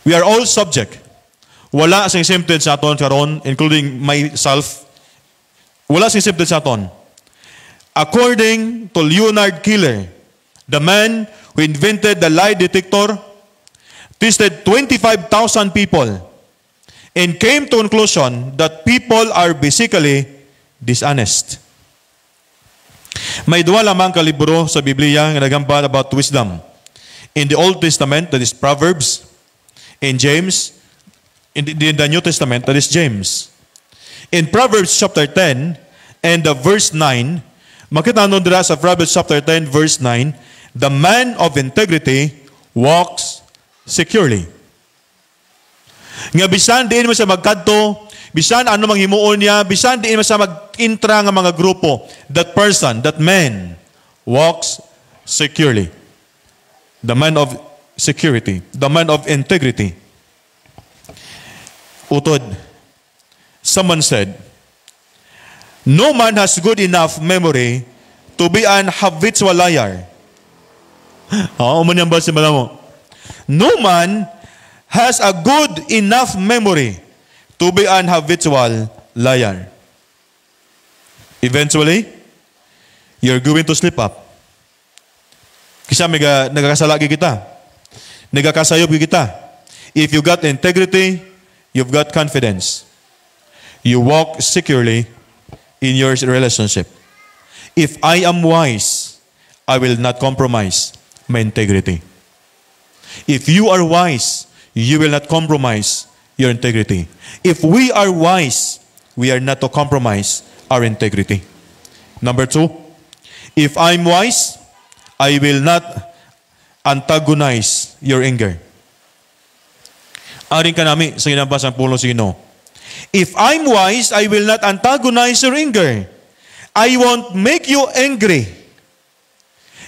Speaker 3: We are all subject. Wala sing exempted sa aton karon, including myself. Wala sing exempted sa aton. According to Leonard Keeler, the man who invented the lie detector, tested 25,000 people and came to conclusion that people are basically dishonest. May duwa lamang ka libro sa Biblia nga nagambal about wisdom. In the Old Testament, that is Proverbs. In James, in the New Testament, that is James. In Proverbs chapter 10 and the verse 9, makita nun dira sa Proverbs chapter 10 verse 9, the man of integrity walks securely. Nga bisan diin mo siya magkadto, bisan ano mang himuon niya, bisan diin mo siya mag-intra nga mga grupo, that person, that man walks securely. The man of security, the man of integrity. Utod, someone said, no man has good enough memory to be an habitual liar. Uman yan ba si mo? No man has a good enough memory to be an habitual liar. Eventually, you're going to slip up. Kisa nagakasalagi kita. Nagakasayop kita. If you got integrity, you've got confidence. You walk securely in your relationship. If I am wise, I will not compromise my integrity. If you are wise, you will not compromise your integrity. If we are wise, we are not to compromise our integrity. Number 2, if I'm wise, I will not antagonize your anger. Aring ka nami sa ginabas ang pulo sino. If I'm wise, I will not antagonize your anger. I won't make you angry.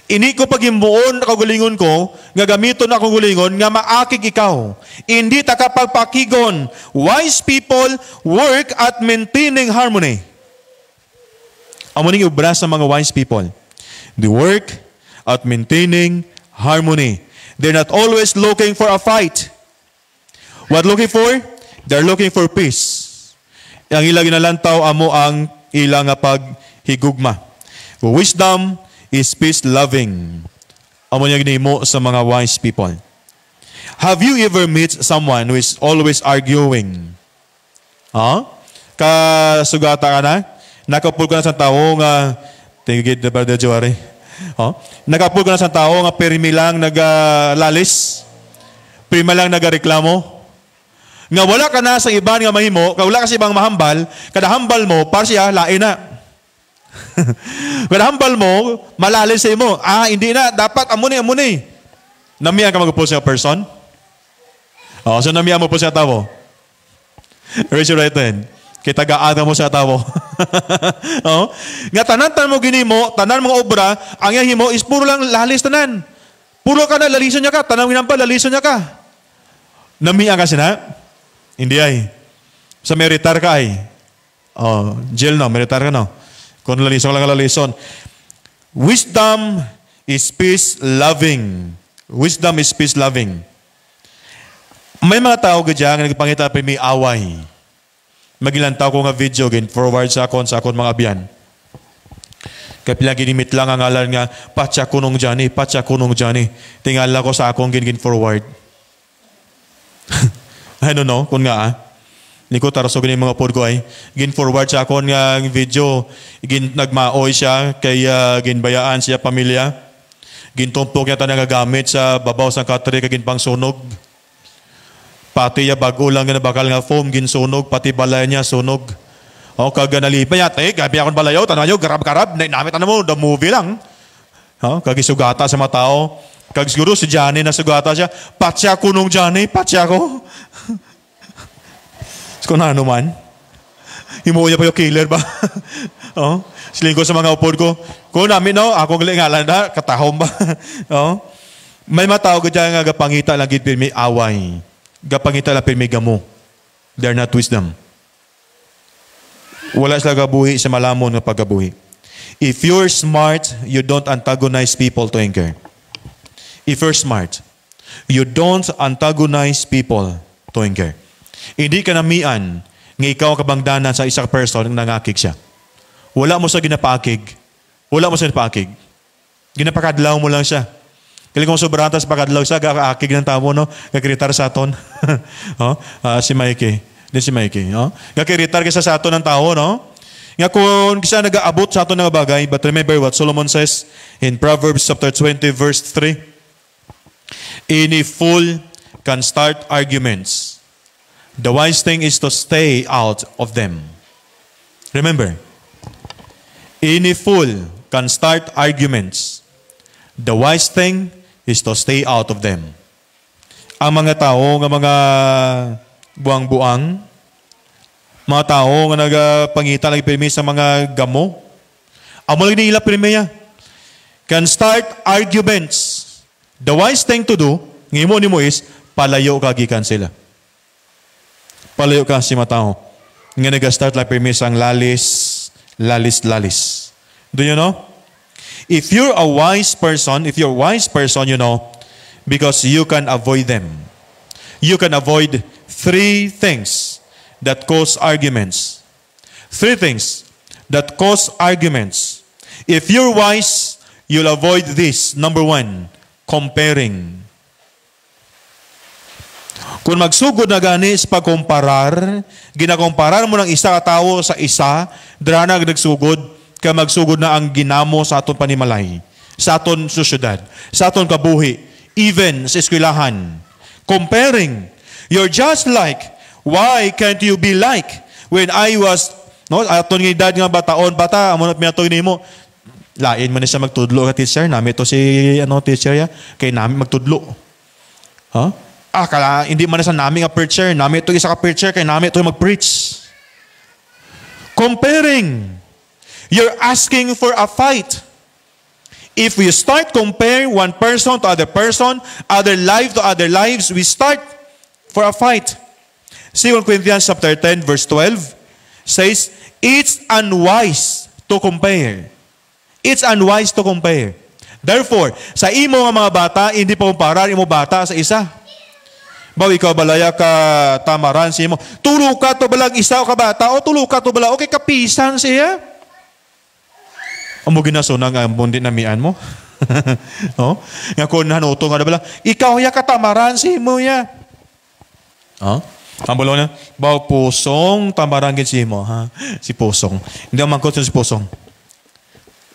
Speaker 3: Ini ko pagimbuon na kagulingon ko, nga gamiton na kagulingon, nga maakig ikaw. Hindi ta kapagpakigon. Wise people work at maintaining harmony. Amo ning ubra sa mga wise people. They work at maintaining harmony. They're not always looking for a fight. What looking for? They're looking for peace. Ang ilang ginalantaw amo ang ilang paghigugma. Wisdom is peace-loving. Amo niya ginimo sa mga wise people. Have you ever met someone who is always arguing? Kasugata ka na? Nakapul ka na sa tao nga tingigid na Brother Joari. Nakapul ka na sa tao nga permi lang naglalis. Prima lang nagareklamo. Nga wala ka na sa iban nga mahimo, wala ka sa ibang mahambal, kada hambal mo, para siya, lain na. Kada hambal mo, malalim sa imo. Hindi na, dapat amuni. Namiyan ka magpul sa person? So namiyan mo po sa tao. Raise your right hand. Kita-gaan mo sa tao. Nga tanan mo ginimo, tanan mga obra, ang himo is puro lang lalis tanan. Puro ka na, lalisan niya ka. Tanang ginampa, lalisan niya ka. Namiyan ka sina? Hindi ay. Sa meritar ka ay. Jail no, meritar ka no. Kung lalison lang lalison. Wisdom is peace-loving. Wisdom is peace-loving. May mga tao gadya nga nagpangita pa may away. Magilang tao ko nga video again, forward sa akon mga abyan. Kaya pila ginimit lang ang ngalan nga, patsa kunong Johnny. Tingala ko sa akong gin forward. I don't know, kung nga Ni ko taraso gini mga pod ko ay gin forward sa akon nga video, gin nagmaoy siya kay ginbayaan siya pamilya. Gintumpok niya ta nagagamit sa babaw sang katre kay gin pangsunog. Pati ya bago lang nga bakal nga foam gin sunog, pati balay niya sunog. Kag nalipa niya, gabi akon balayaw, tanayo garab-garab, namit mo the movie lang. Kag isugata sa mga tao. Kag siguro si Johnny na sugata siya, patya ko nung Johnny, patya ko. Kung ano man. Himuya pa yung killer ba? Siling ko sa mga upod ko. Kung namin, ako ngalan na, katahom ba? May matao ko dyan nga gapangita lang gid may away. Gapangita lang may gamo. They're not wisdom. Wala sila gabuhi sa malamon nga paggabuhi. If you're smart, you don't antagonize people to anger. If you're smart, you don't antagonize people to anger. Hindi ka namian nga ikaw kabangdanan sa isang person nang nangakig siya. Wala mo sa ginapakig. Ginapakadlaw mo lang siya. Kailan kung sobrang tas pakadlaw siya, gakaakig ng tao, no? Gakiritar sa aton. Si Mikey. Gakiritar ka sa aton ng tao, no? Nga kung kisa nag-aabot sa aton ng bagay, but remember what Solomon says in Proverbs chapter 20 verse 3. Any fool can start arguments. The wise thing is to stay out of them. Remember, any fool can start arguments. The wise thing is to stay out of them. Ang mga tao, nga mga buang-buang, mga tao nga nagpangita lagi pirmi sa mga gamo, amo lang nila pirmi can start arguments. The wise thing to do, ngimo nimo is palayo ka gikan sila. Palayo ka si matao. Nga nag-start lang permis ang lalis. Do you know? If you're a wise person, you know, because you can avoid them. You can avoid 3 things that cause arguments. 3 things that cause arguments. If you're wise, you'll avoid this. Number 1, comparing. Kung magsugod na gani sa pagkomparar, ginakomparar mo ng isa ka tao sa isa, dira na nagsugod, kaya magsugod na ang ginamo sa aton panimalay, sa aton sosyedad, sa aton kabuhi, even sa eskwelahan. Comparing. You're just like, why can't you be like? When I was, aton nga edad nga bata, amunat mi ato nimo, lain man siya magtudlo ka teacher, nami to si teacher ya, kay nami magtudlo. Kala, hindi man sa namin nga preacher. Namin ito isa ka preacher, kaya namin ito mag-preach. Comparing. You're asking for a fight. If we start compare one person to other person, other life to other lives, we start for a fight. 2 Corinthians chapter 10 verse 12 says, it's unwise to compare. It's unwise to compare. Therefore, sa imo nga mga bata, hindi pa kumparar imo bata sa isa. Baw ikaw balaya ka tamaran sa imo. Tulo ka to balag isa o ka bata, o tulo ka to balag, okay kapisan siya. Amo ginasunang ang bundi na mian mo. Oh, nga kun hanuto nga bala, ikaw ya katamaran si imo ya. Oh, ang balo na, baw pusong tamaran gid si imo, ha? Si pusong. Hindi ang mangkot si pusong.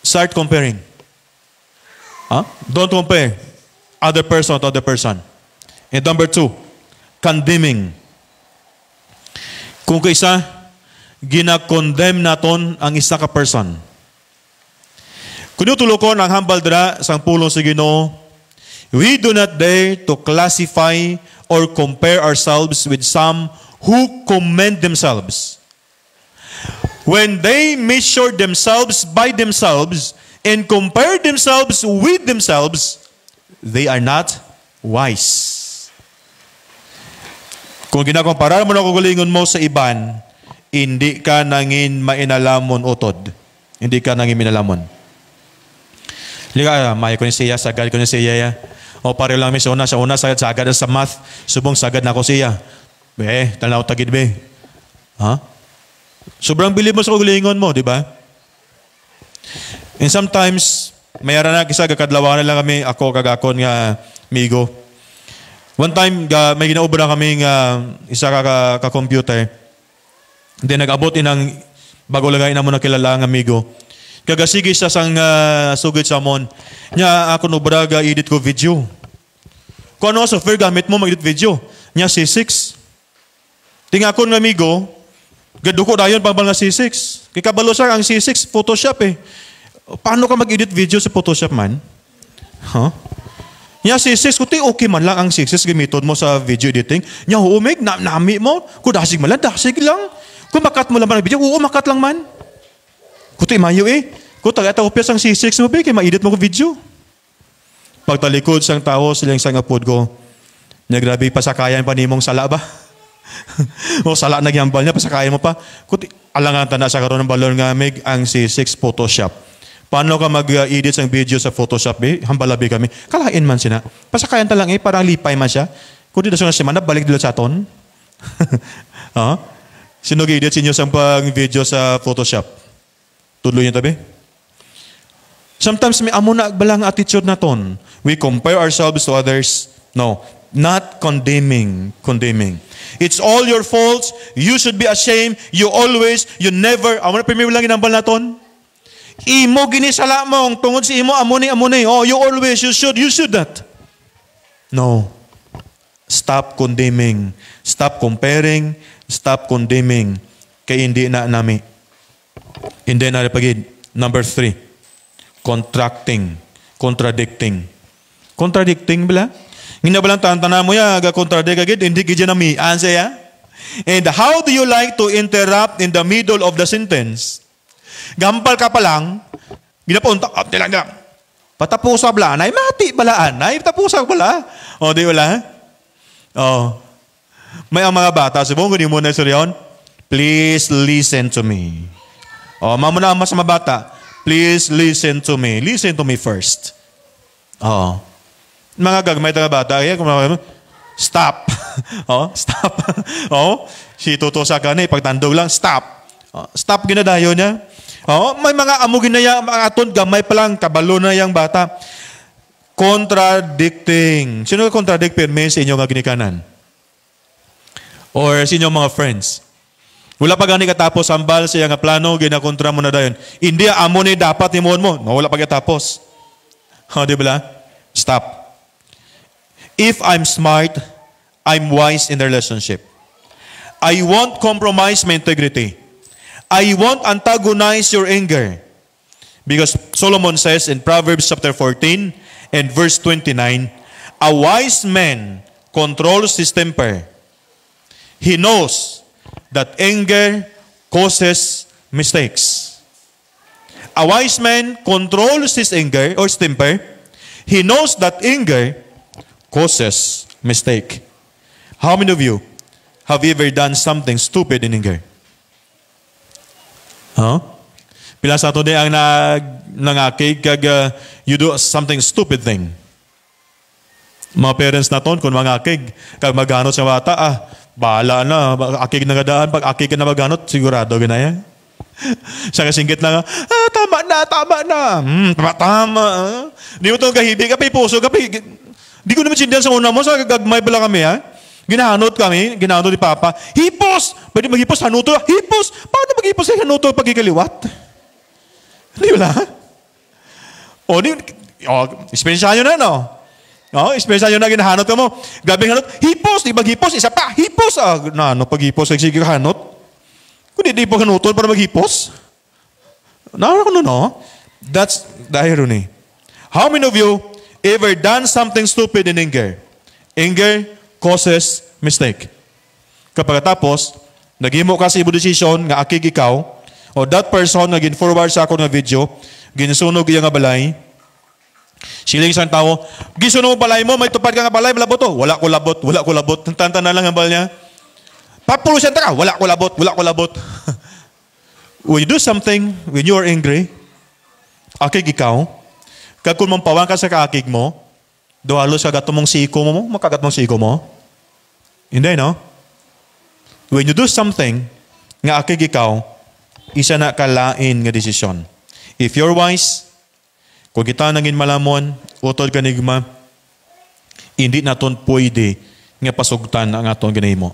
Speaker 3: Start comparing. Huh? Don't compare other person to other person. And number 2, condemning. Kung kaisa, gina-condemn naton ang isa ka person. Kung tulokon ang hambal dira sang pulong sa Ginoo, we do not dare to classify or compare ourselves with some who commend themselves. When they measure themselves by themselves and compare themselves with themselves, they are not wise. Kung ginakomparar mo na kugulingon mo sa iban, hindi ka nangin mainalamon utod. Hindi ka nangin minalamon. Liga, may ko ni siya, sagad ko ni siya ya. O pare lang mi sa una, sagad sa math, subong sagad na ko siya. Tanaw tagid be. Ha? Sobrang bilib mo sa kugulingon mo, di ba? And sometimes, mayroon na kisa kakadlawan na lang kami, ako kagakon nga migo. One time, may ginaubra kami nga isa ka-computer. Then nag-abot inang bago lagay na mo na kilala nga amigo. Kagasigi siya sang sugid sa mon. Nya ako nubra ga edit ko video. Kung ano software gamit mo mag-edit video? Nya C6. Tingakon nga amigo, gaduko dayon pang nga C6. Kay kabalo siya ang C6 Photoshop eh. Paano ka mag-edit video sa Photoshop man? Huh? Nya C6 kuti okay man lang ang C6 gamiton mo sa video editing. Nya humig nami mo, ku dasig man lang, dasig lang. Kung makat mo lang ang video, makat lang man. Kuti mayo eh. Kung taga upyas ang C6 mo ba, kaya ma-edit mo ko video. Pagtalikod sang tao, silang sang apod ko, niya grabe pasakayan pa nimong sala ba? O sala nagyambal niya, pasakayan mo pa. Kuti, alangan tanda sa karoon ng balon nga mig ang C6 Photoshop. Paano ka mag-edit sang video sa Photoshop eh? Hambalabi kami. Kalain man sina. Pasakayan ta lang eh, parang lipay man siya. Kung di na siya semana, balik dito sa aton. Ha? Sino g-edit sinyo sang pang-video sa Photoshop? Tuloy niyo tabi? Sometimes may amo na balang attitude na ton. We compare ourselves to others. No, not condemning. It's all your faults. You should be ashamed. You never. Amo na primero lang ginambal na ton. Imo ginisala mo ang tungod si imo amo ni. Oh, you should not. No. Stop condemning. Stop comparing. Stop condemning. Kaya hindi na nami. Hindi na pagid. Number 3. Contradicting bala? Hindi na balang tantana mo ya, contradict agad, hindi gidya na mi. Answer ya? And how do you like to interrupt in the middle of the sentence? Gampal ka pa lang, ginapunta, dilang. Patapusa bala, anay, mati bala, anay, patapusa bala. O, di wala? O, may ang mga bata, subong, hindi mo na suryon, please listen to me. O, mamuna ang mas mga bata, please listen to me. Listen to me first. Oh. Mga gagmay taga bata, stop. Oh, stop. Oh, si Toto sa kanay, pagtandog lang, stop. Oh, stop ginadayo niya. Oh, may mga amo ginaya, mga aton, gamay pa lang, kabalo na yung bata. Contradicting. Sino ka contradict perme sa inyo nga ginikanan? Or sa inyong mga friends? Wala pa gani katapos ambal siya nga plano, ginakontra mo na dayon. Hindi amo ni dapat ni mo. No, wala pa katapos. Ha, di ba? Stop. If I'm smart, I'm wise in the relationship. I won't compromise my integrity. I won't antagonize your anger. Because Solomon says in Proverbs chapter 14 and verse 29, a wise man controls his temper. He knows that anger causes mistakes. A wise man controls his anger or his temper. He knows that anger causes mistake. How many of you have ever done something stupid in anger? Huh? Pila sa ato di ang nangakig kag you do something stupid thing. Mga parents naton kung mangakig kag maganot sa bata, bahala na, akig na gadaan, pag akig ka na maganot, sigurado ganaya. Sa kasinggit lang, tama na. Tama. Di mo itong kahibig, kapay puso, di ko naman sindihan sa una mo, sa gagmay pala kami, Ginahanot di Papa, hipos! Pwede maghipos, hanuto, hipos! Paano maghipos sa hanuto pag ikaliwat? Di ba? Espensya nyo na, no? Espensya nyo na ginahanot ka mo. Gabing hanot, hipos, di maghipos, isa pa, hipos! Pag hipos, sige hanot. Kung di po hanuton para maghipos. No? That's the irony. How many of you ever done something stupid in anger? Anger causes mistake. Kapag tapos, naghimo ka sa ibo decision nga akig ikaw, o that person nga gin-forward sa ako nga video, ginsunog iya nga balay, siling isang tao, gisunog balay mo, may tupad ka nga balay, malabot to. Wala ko labot. Tanta na lang ang balay niya. Papulusyan ka, wala ko labot. When you do something, when you are angry, akig ikaw, kag kung mampawan ka sa kaakig mo, halos kagat mong siko mo, makagat mong siko mo. Hindi, no? When you do something, nga akig ikaw, isa na kalain nga desisyon. If you're wise, kung kita nangin malamon, utol ka nigma, hindi naton pwede nga pasugtan ang aton ginahimo.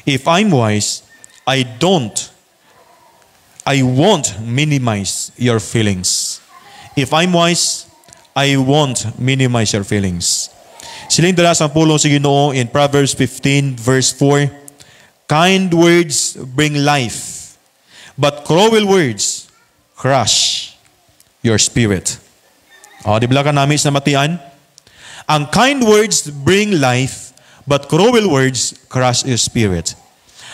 Speaker 3: If I'm wise, I won't minimize your feelings. If I'm wise, I won't minimize your feelings. Siling dala sa pulong sa Ginoo in Proverbs 15 verse 4, kind words bring life, but cruel words crush your spirit. Di ba ka namin na matian? Ang kind words bring life, but cruel words crush your spirit.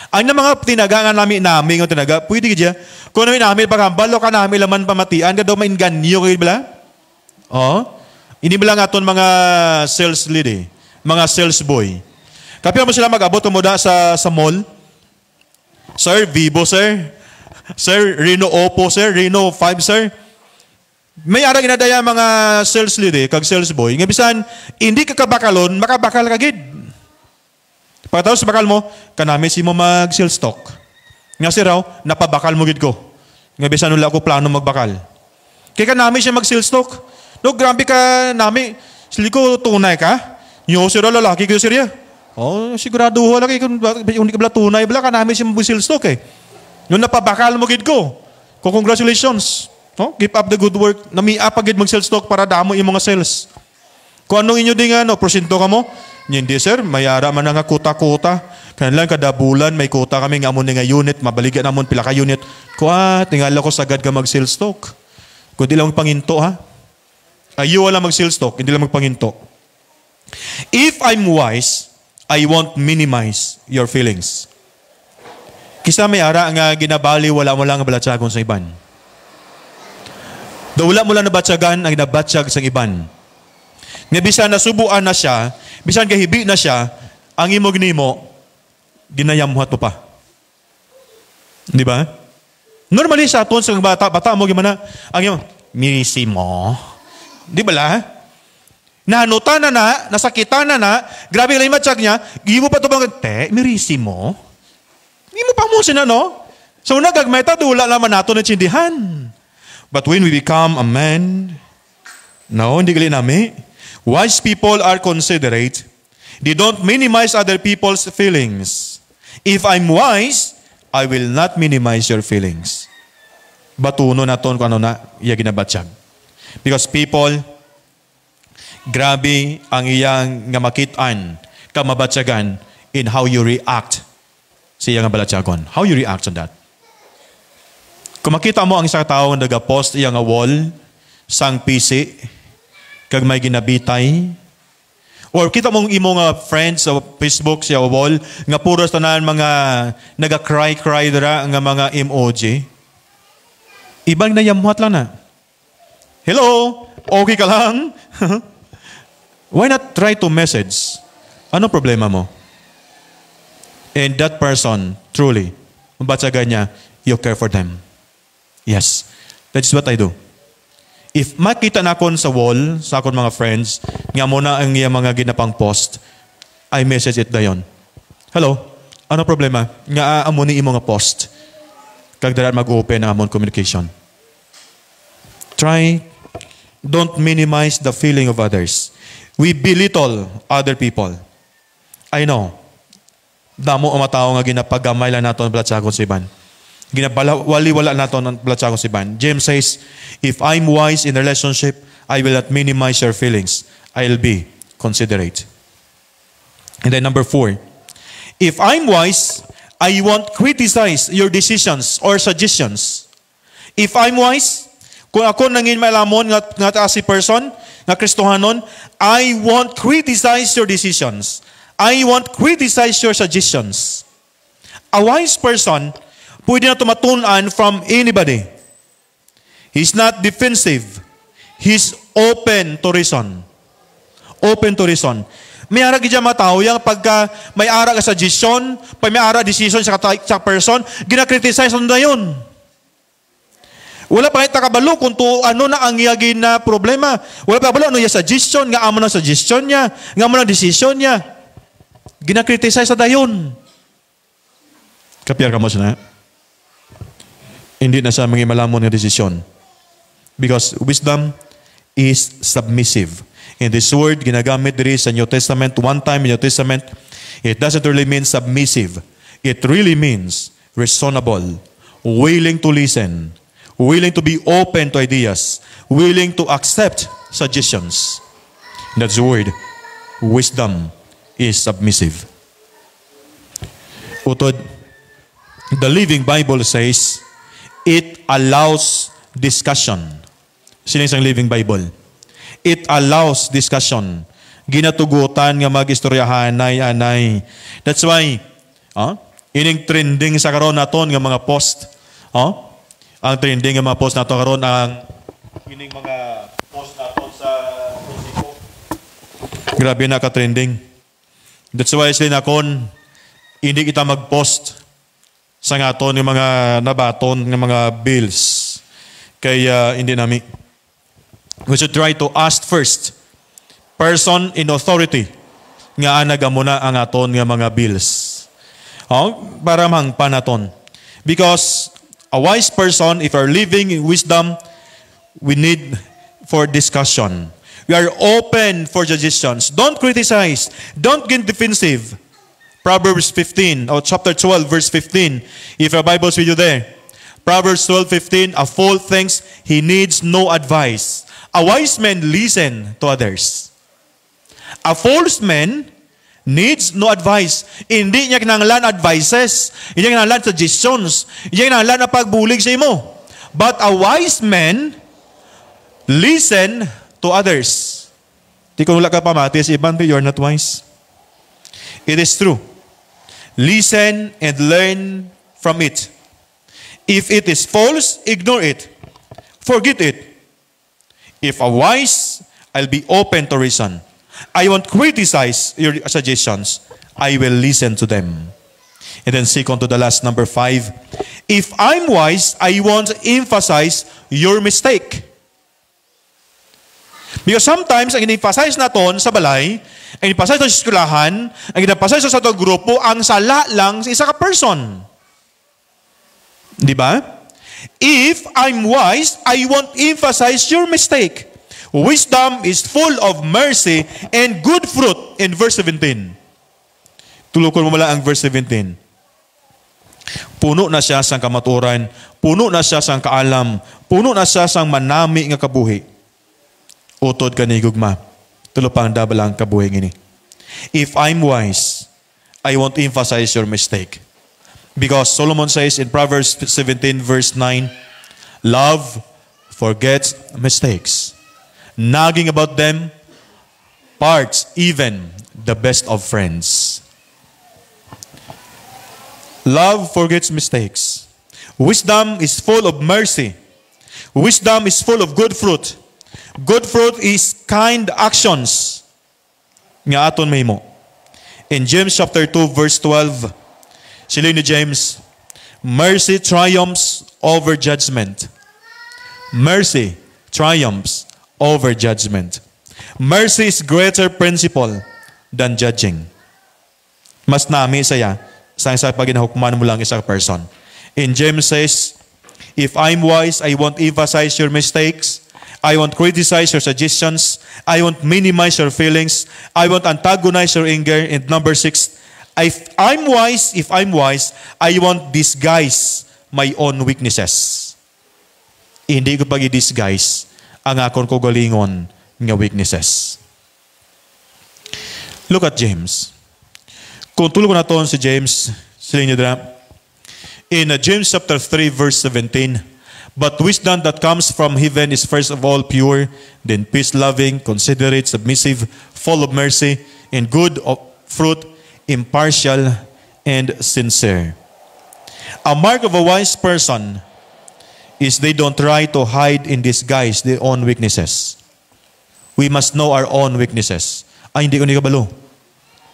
Speaker 3: Ang na mga tinaga nga namin nga tinaga, pwede ka dyan, kung namin pagkambalo ka namin laman pamatian, ka daw mainganyo kayo bala? Ini bilang aton mga sales lead mga sales boy. Kapag mo sila mag-abot umuda sa mall, Sir, Vivo, sir. Sir, Reno Oppo, sir. Reno 5, sir. May ara ginadaya mga sales lead kag sales boy. Nga bisan, hindi ka kabakalon, makabakal ka gid. Pagkatapos bakal mo, kanami si mo mag-sales stock. Nga si raw, napabakal mo gid ko. Nga bisan wala ko plano magbakal. Kaya kanami siya mag-sales stock. No, grabe ka nami. Sili ko tunay ka. Yung sira lalaki ko siriya. Sigurado ho lagi kung hindi ka bala tunay bala ka namin siya mag-sales stock Yung napabakal mo gid ko. Congratulations. Keep up the good work. Nami apagid mag-sales stock para damo yung mga sales. Kung anong inyo din prosinto ka mo? Hindi sir, mayara man nga kuta-kuta. Kailan kada bulan may kuta kami nga amon nga unit, mabaligan namon pila ka unit. Tingala ko sagad ka mag-sales stock. Kung di lang panginto Ayaw wala mag-sales stock, hindi lang magpanginto. If I'm wise, I won't minimize your feelings. Kisa may ara nga ginabali, wala mo lang nga balatsagon sa iban. Wala mo lang nabatsagan ang nabatsag sa iban. Nga bisan nasubuan na siya, bisan gahibi na siya, ang imo ginimo, ginayamhat mo pa. Di ba? Normally sa aton sa bata mo gimana, ang imo, mirisi mo. Di ba la? Nahanutan na, nasakitan na, grabe lang yung matsyag niya, gibo pa ito bang, mirisi mo? Hindi mo pa mo siya no? So nagagmeta, wala naman nato na tsindihan. But when we become a man, no, hindi gali nami. Wise people are considerate. They don't minimize other people's feelings. If I'm wise, I will not minimize your feelings. Batuno naton kung ano na, iya ginabatsyag. Because people, grabe ang iyang nga makitaan, kamabatsagan in how you react sa iyang balatsagon. How you react on that. Kung makita mo ang isang tao nga nag-post iyang wall, sang PC, kag may ginabitay, or kita mong imo nga friends sa Facebook siya wall, nga puros tanan mga naga-cry dira nga mga emoji, ibang nayamhat lang na. Hello? Okay ka lang? Why not try to message? Ano problema mo? And that person, truly, mabatsagan niya, you care for them. Yes. That's what I do. If makita na akon sa wall, sa akon mga friends, nga mo na ang iya mga ginapang post, I message it dayon. Hello, ano problema? Nga amo ni imo nga post. Kagdaran mag-open ang amon communication. Try, don't minimize the feeling of others. We belittle other people. I know. Damo ang matao nga ginapagamay lang nato ang blatsakon si Iban. Wali-wala nato ang blatsakon si Iban. James says, if I'm wise in a relationship, I will not minimize your feelings. I'll be considerate. And then number 4, if I'm wise, I won't criticize your decisions or suggestions. If I'm wise, kung ako nangin malamon nga taas si person, nga Kristohanon, I won't criticize your decisions. I won't criticize your suggestions. A wise person, pwede na tumatunan from anybody. He's not defensive. He's open to reason. Open to reason. May ara gidya matao yang pagka may ara ka suggestion, pag may ara decision sa person, gina-criticize na yun. Wala pa kita kabalo kung to ano na ang iyagin na problema. Wala pa kabalo ano yung suggestion, nga amo ng suggestion niya, nga amo ng decision niya. Gina-criticize sa dayon. Kapiyar ka mo siya na? Hindi na siya mga malamon ng desisyon. Because wisdom is submissive. In this word, ginagamit diri sa New Testament, one time in New Testament, it doesn't really mean submissive. It really means reasonable, willing to listen, willing to be open to ideas, willing to accept suggestions. That's the word. Wisdom is submissive. Utod, the Living Bible says, it allows discussion. Sino isang Living Bible? It allows discussion. Ginatugutan nga mag-istoryahan, anay. That's why, ining trending sa karon naton nga mga post. Ang trending nga mga post naton karon ang ining mga post naton sa Facebook. Grabe na ka-trending. That's why sila nakon, hindi kita mag-post sa ngaton ng mga nabaton ng mga bills. Kaya hindi namin. We should try to ask first, person in authority, nga anagamo na ang aton nga mga bills. Para mangpa naton. Because a wise person, if are living in wisdom, we need for discussion. We are open for suggestions. Don't criticize. Don't get defensive. Proverbs 15, or chapter 12, verse 15. If your Bible's with you there. Proverbs 12:15, a fool thinks he needs no advice. A wise man listen to others. A false man needs no advice. Hindi niya kinahanglan advices. Hindi niya kinahanglan suggestions. Hindi niya kinahanglan na pagbulig sa imo. But a wise man listen to others. Di kung wala ka pamati sa iban, you're not wise. It is true. Listen and learn from it. If it is false, ignore it. Forget it. If a wise, I'll be open to reason. I won't criticize your suggestions. I will listen to them. And then second to the last, number 5. If I'm wise, I won't emphasize your mistake. Because sometimes, ang in-emphasize naton sa balay, ang in-emphasize sa eskwelahan, ang in-emphasize sa itong grupo, ang sala lang sa isa ka person. Di ba? If I'm wise, I won't emphasize your mistake. Wisdom is full of mercy and good fruit in verse 17. Tulukon mo mala ang verse 17. Puno na siya sang kamaturan, puno na siya sang kaalam, puno na siya sang manami nga kabuhi. Utod kanigugma. Tulo pang dabalang kabuhi ngini. If I'm wise, I won't emphasize your mistake. Because Solomon says in Proverbs 17 verse 9, love forgets mistakes. Nagging about them parts even the best of friends. Love forgets mistakes. Wisdom is full of mercy. Wisdom is full of good fruit. Good fruit is kind actions. Nga aton mahimo. In James chapter 2 verse 12, sila ni James, mercy triumphs over judgment. Mercy triumphs over judgment. Mercy is greater principle than judging. Mas nami saya sa paginahukman mo lang isang person. In James says, if I'm wise, I won't emphasize your mistakes. I won't criticize your suggestions. I won't minimize your feelings. I won't antagonize your anger. And number 6, if I'm wise, I won't disguise my own weaknesses. Hindi ko pag-disguise ang akon ko galingon nga weaknesses. Look at James. Kung tulog na to si James, sila niyo dira. In James chapter 3 verse 17, but wisdom that comes from heaven is first of all pure, then peace-loving, considerate, submissive, full of mercy, and good of fruit, impartial, and sincere. A mark of a wise person is they don't try to hide in disguise their own weaknesses. We must know our own weaknesses. Ay, hindi ko kabalo.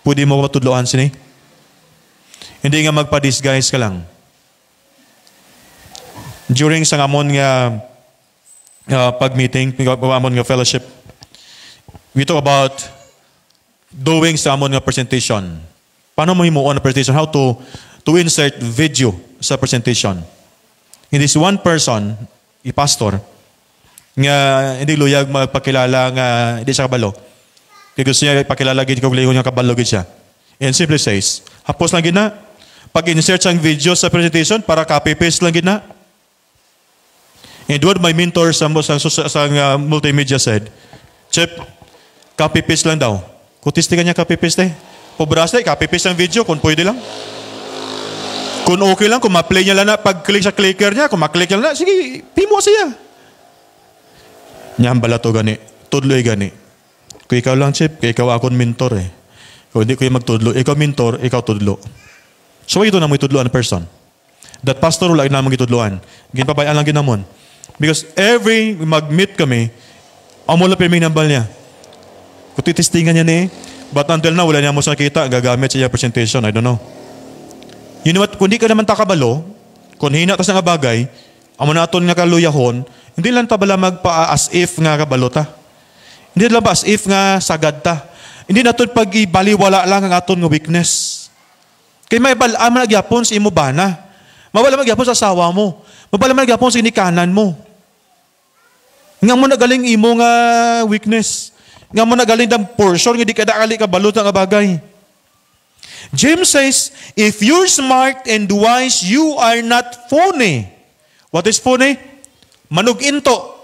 Speaker 3: Pwede mo matudloan sini? Hindi nga magpa-disguise ka lang. During sa amon nga pag-meeting, amon nga fellowship, we talk about doing sa amon nga presentation. Paano mo himuon na presentation? How to insert video sa presentation. And this one person, pastor, nga hindi luyag magpakilala nga hindi siya kabalo. Kaya gusto niya ipakilala gid ko lingon nga kabalo gid siya. And simply says, hapos lang gid na. Pag-insert sang video sa presentation para copy-paste lang gid na. And one of my mentors sa multimedia said, Chip, copy-paste lang daw. Kutistikan niya copy-paste eh. Pobrasa eh, copy-paste ang video kung pwede lang. Kung okay lang, kung ma-play niya lang na, pag-click sa clicker niya, kung ma-click niya lang na, sige, pimo siya. Niyang bala to gani. Tudloy gani. Kung ikaw lang, Chip, kung ikaw akong mentor eh. Kung hindi ko yung magtudlo, ikaw mentor, ikaw tudlo. So, ito na mo itudloan person. That pastor wala na mong itudloan. Ginpabayaan lang ginamon. Because every mag-meet kami, amo lang pirming nambal niya. Kung titistingan niya ni, but until now, wala niya mo sa nakita, gagamit siya presentation, I don't know. You know what, kung di ka naman takabalo, kung hina tas nga bagay, amo naton nga kaluyahon, hindi lang tabala magpa-as if nga kabalo ta. Hindi lang ba as if nga sagad ta. Hindi naton pag-ibaliwala lang ang aton nga weakness. Kay may balaan man nagyapon sa imo bana. Mawala man nagyapon sa asawa mo. Mawala man nagyapon sa inikanan mo. Nga mo nagaling imo nga weakness. Nga mo nagaling dang portion nga di ka dakali ka balot nga bagay. James says, if you're smart and wise, you are not phony. What is phony? Manuginto.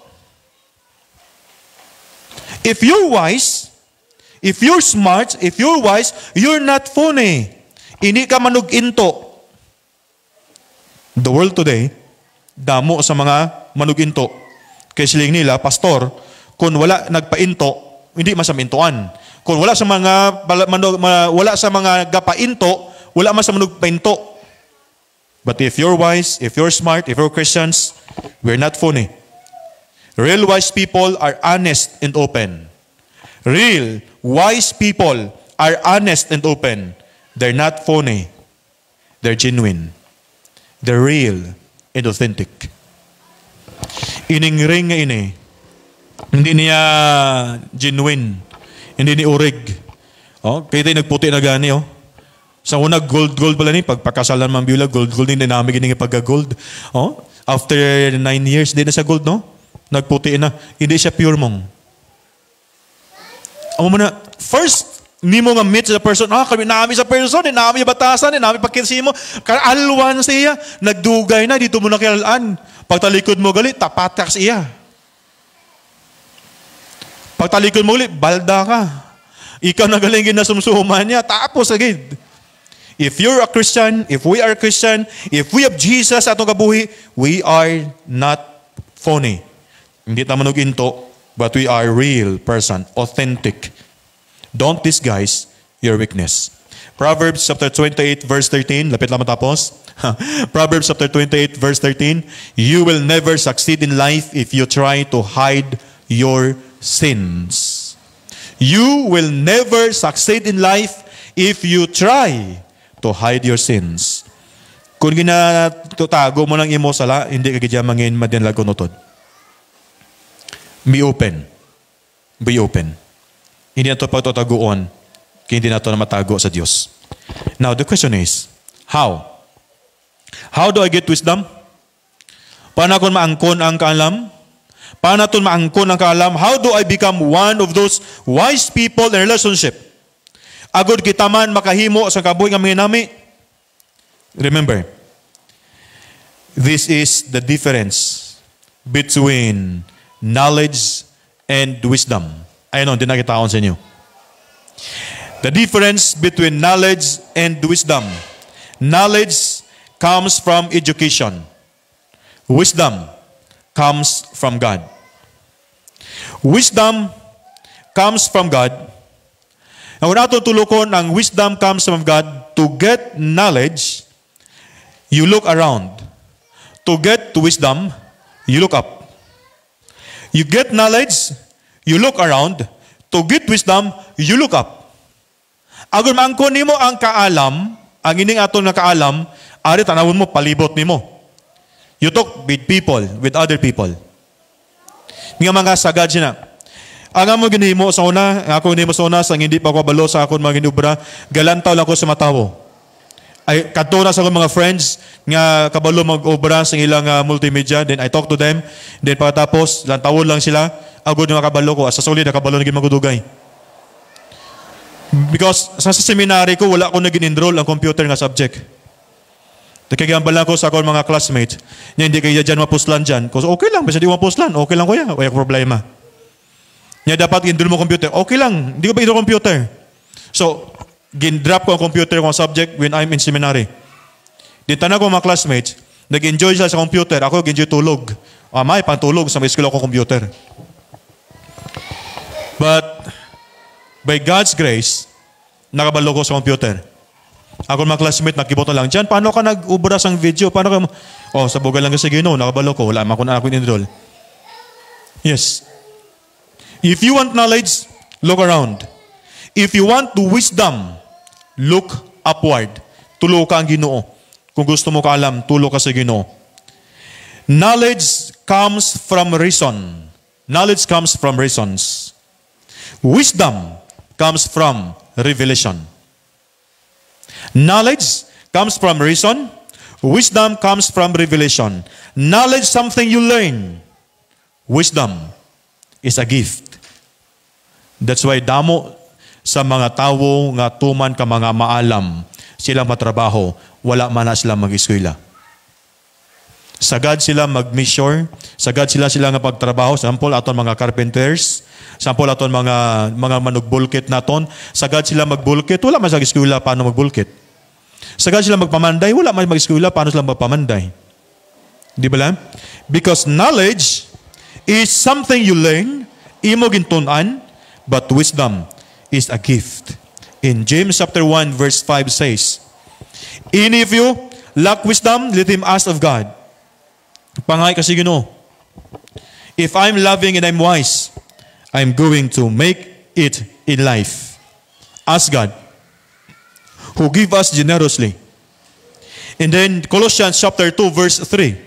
Speaker 3: If you're wise, if you're smart, if you're wise, you're not phony. Hindi ka manuginto. The world today, damo sa mga manuginto. Kaya siling nila, pastor, kung wala nagpainto, hindi masamintuan. Kung wala sa mga gapainto, wala man sa manugpainto. But if you're wise, if you're smart, if you're Christians, we're not phony. Real wise people are honest and open. Real wise people are honest and open. They're not phony. They're genuine. They're real and authentic. Ining ring nga ini, hindi niya genuine. Hindi ni urig. Oh, kaya tayo nagputi na gani, oh. Sa una, gold pala ni. Pagpakasalan man biyula, gold din namin gining pagka-gold. Oh, after 9 years, di na siya gold, no? Nagputi na. Hindi siya pure mong. Amo mo na, first, ni mo nga meet sa person, kami namin sa person, namin batasan, namin pagkinsimo, karalwan siya, nagdugay na, dito mo na kilalaan. Pagtalikod mo gali, tapatak siya. Pagtalikod mo ulit, balda ka. Ikaw nagalingin na sumsuman niya, tapos agad. If you're a Christian, if we are a Christian, if we have Jesus sa atong kabuhi, we are not phony. Hindi tayo manuginto, but we are real person, authentic. Don't disguise your weakness. Proverbs chapter 28 verse 13, lapit lang matapos. Proverbs chapter 28 verse 13, you will never succeed in life if you try to hide your sins. You will never succeed in life if you try to hide your sins. Kung ginatutago mo lang imo sala, hindi ka gidya mangin madyan lagunotod. Be open. Be open. Hindi nato pagtataguan, kaya hindi nato na matago sa Diyos. Now, the question is, how? How do I get wisdom? Paano ako maangkon ang kaalam? Paano natin maangkon ang kaalam? How do I become one of those wise people in relationship? Agod kita man makahimo sa kabuhi nga mga nami. Remember, this is the difference between knowledge and wisdom. Ayun, hindi na kitaon sa inyo. The difference between knowledge and wisdom. Knowledge comes from education. Wisdom comes from God. Wisdom comes from God. Ang unang tulukon, ang wisdom comes from God. To get knowledge, you look around. To get wisdom, you look up. You get knowledge, you look around. To get wisdom, you look up. Agon maangkon nimo ang kaalam, ang ining aton nga kaalam, ari tanawon mo palibot nimo. You talk with people, with other people. Nga mga sagad siya na. Ang amo ginhimo sa una, ako ginhimo sa una, sang hindi pa ko balo sa akon mga ginubra, galantaw lang ko sa matawo. Ay kadto na sa akong mga friends nga kabalo mag-obra sa ilang multimedia, then I talk to them, then pagkatapos lantawon lang sila, agud nga kabalo ko, sa solid na kabalo naging magudugay. Because sa seminary ko wala ko naging enroll ang computer nga subject. Nagkagambal lang ko sa akong mga classmates, nga hindi kayo dyan mapuslan dyan. Kasi okay lang, basta di mapuslan, okay lang kuya, wala problema. Nga dapat enroll mo computer, okay lang, hindi ko pa enroll computer. So, gin-drop ko ang computer kong subject when I'm in seminary. Dito na ko mga classmates, nag-enjoy sila sa computer, ako nag-enjoy tulog. May pantulog sa may school ako computer. But, by God's grace, nakabalo ko sa computer. Ako mga classmate, nakibot na lang dyan, paano ka nag-ubra sang video? Paano ka, sa bugal lang kasi gino, nakabalo ko, wala man ko na ako in-enroll. Yes. If you want knowledge, look around. If you want wisdom, look upward. Tulo ka ang Ginoo. Kung gusto mo kaalam, tulo ka sa Ginoo. Knowledge comes from reason. Knowledge comes from reasons. Wisdom comes from revelation. Knowledge comes from reason. Wisdom comes from revelation. Knowledge is something you learn. Wisdom is a gift. That's why damo sa mga tawo nga tuman ka mga maalam, sila matrabaho, wala man na sila mag-eskwela. Sagad sila mag-mission, sagad sila nga pagtrabaho, sample aton mga carpenters, sample aton mga manugbulkit naton, sagad sila magbulkit, wala man sa eskwela paano magbulkit. Sagad sila magpamanday, wala man mag-eskwela paano sila magpamanday. Di ba lang? Because knowledge is something you learn, imo gintunan, but wisdom is a gift. In James chapter 1 verse 5 says, "Any of you lack wisdom, let him ask of God." Pangay kasi Ginoo. If I'm loving and I'm wise, I'm going to make it in life. Ask God, who give us generously. And then Colossians chapter 2 verse 3.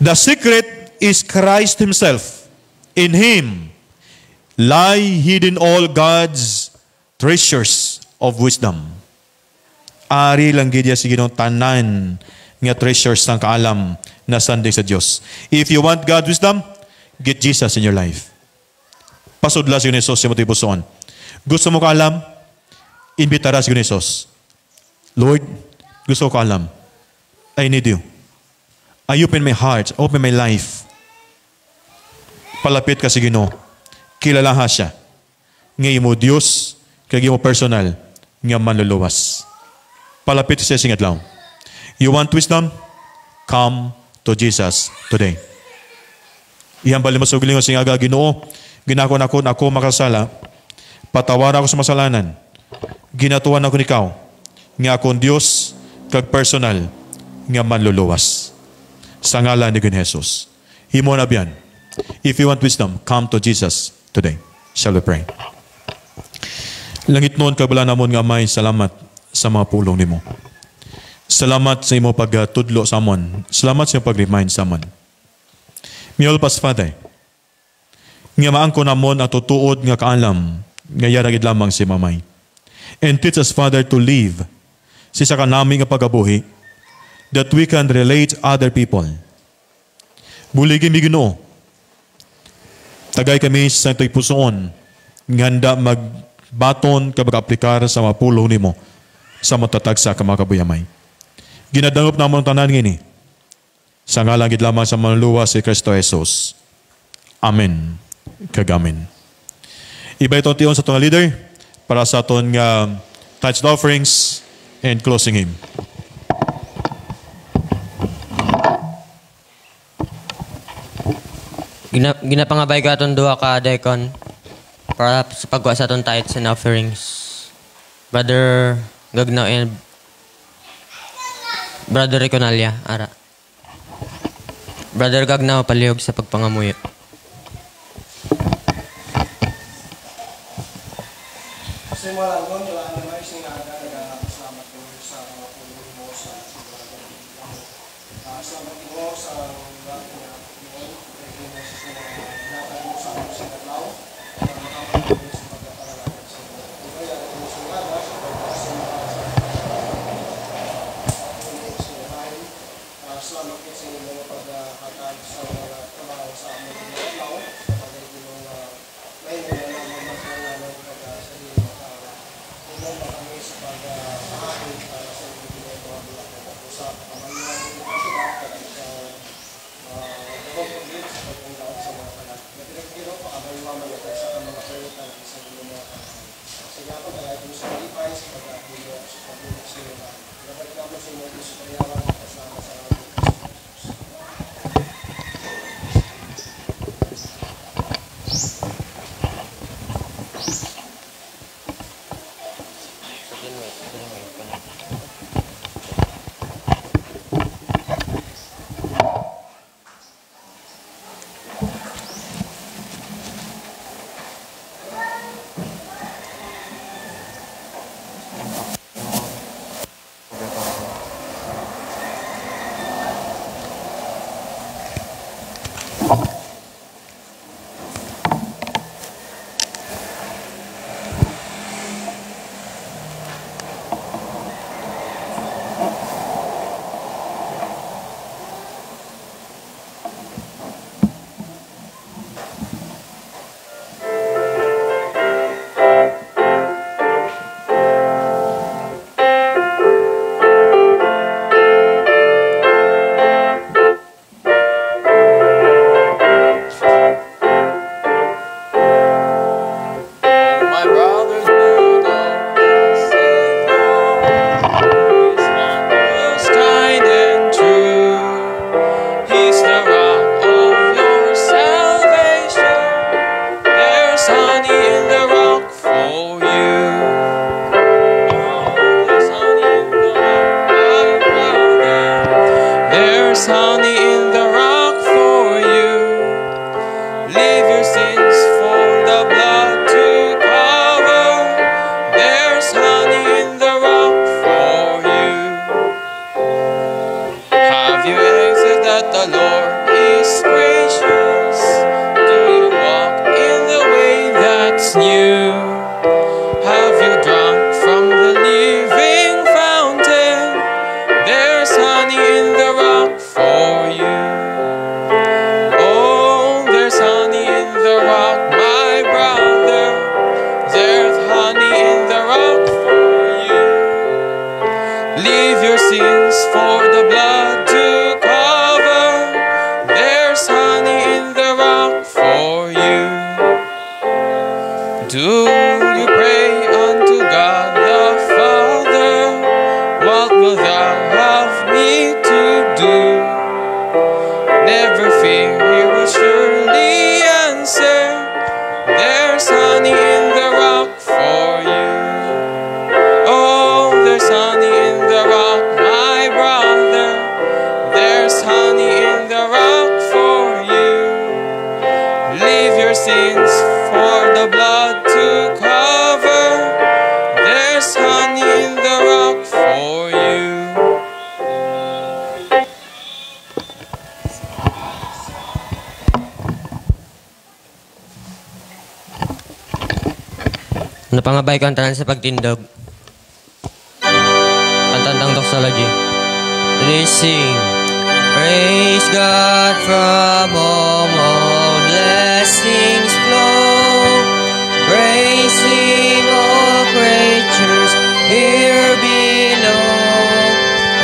Speaker 3: The secret is Christ himself. In him lie hidden all God's treasures of wisdom. Ari lang gid si Ginoo tanan nga treasures ng kaalam na sandig sa Dios. If you want God's wisdom, get Jesus in your life. Pasudla si Jesus sa motibuson. Gusto mo kaalam? Imbitara si Jesus. Lord, gusto ko kaalam. I need you. I open my heart, open my life. Palapit ka si Ginoo. Kilalaha siya. Ngayon mo Diyos, kaya mo personal, nga manluluwas. Palapit siya singat lang. You want wisdom? Come to Jesus today. Iyang bali masugiling sa nga Ginoo, ginako na ako makasala, patawaran ako sa masalanan, ginatuan ako nikaw, nga akong Diyos, kag personal, nga manluluwas. Sa ngalan ni Jesus. Himo na biyan. If you want wisdom, come to Jesus today. Shall we pray? Langit noon, kabala namon nga may salamat sa mga pulong nimo. Salamat sa imo pagtudlo sa amon. Salamat sa imo pag-remind sa amon. Miol pas Father, nga maangko namon at tutuod nga kaalam, nga yaragid lamang si Mamay. And teach us, Father, to live sa kanami nga pagabuhi, that we can relate other people. Buligin mi Ginoo, tagay kami sa ito'y pusoon, nga handa magbaton ka mag-aplikar sa mga pulo nimo sa matatag sa kamakabuyamay. Ginadangop namon tanan ngini, sa ngalangit lamang sa manluwa si Kristo Jesus. Amen. Kagamin. Iba ito tiyon sa itong leader para sa itong tithes and offerings and closing hymn.
Speaker 1: Ginapangabay ka itong duha ka, Deacon, para sa pagwa sa itong tithes and offerings. Brother Gagnaw and Brother Reconalia, ara. Brother Gagnaw, palihog sa pagpangamuyo.
Speaker 5: Kasi mo lang doon, wala naman yung sinaga, nagkakasalamat ko sa mga pulong mo sa sigurado. Salamat ko sa lahat na yun, pwede mo sa sinagay mo sa mga sinaglaw, para makamagin sa pagkakaralagan sa mga. Kaya ito yung sinagada, sa pagkasinaglaw sa salamat ko sa mga pagkakatag sa mga trabaho sa mga sinaglaw, sa pagkakin ng may mga namamaglaw ng pagkasalita. Kung kami sa pag-ahapin para sa mga bulak na pag-usap. Kamayuan din ito sila para sa gawang pag-ibig sa pag-unglaw sa mga kalat. Nagpinagpiro pa kamayuan mga sa mga kalutan sa mga kalat. Kasi nga po talaga ito sa malipay sa pag-ahapin sa pag-ibig sa mga. Nabalik mo sa mga sa kayawan kasama sa mga.
Speaker 1: Napangabay ko ang tanan sa pagtindog. Kantandang doxology. Please sing. Praise God from whom all blessings flow. Praise Him, all creatures here below.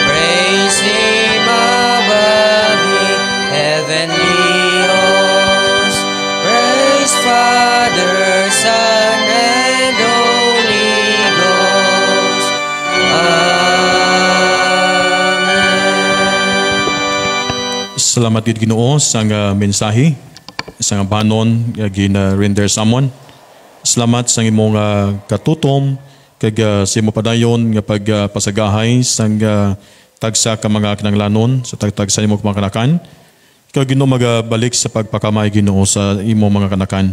Speaker 1: Praise Him above the heavenly host. Praise Father, Son, and Holy Ghost. Amen.
Speaker 3: Salamat gid Ginoo sa mensahe sa banon gina-render samon. Salamat sa imong katutom kag sa imo padayon nga pagpasagahay sang tagsa ka mga kinanglanon sa tagtag sa imong mga kanakan. Ikaw Ginoo magabalik sa pagpakamay Ginoo sa imong mga kanakan.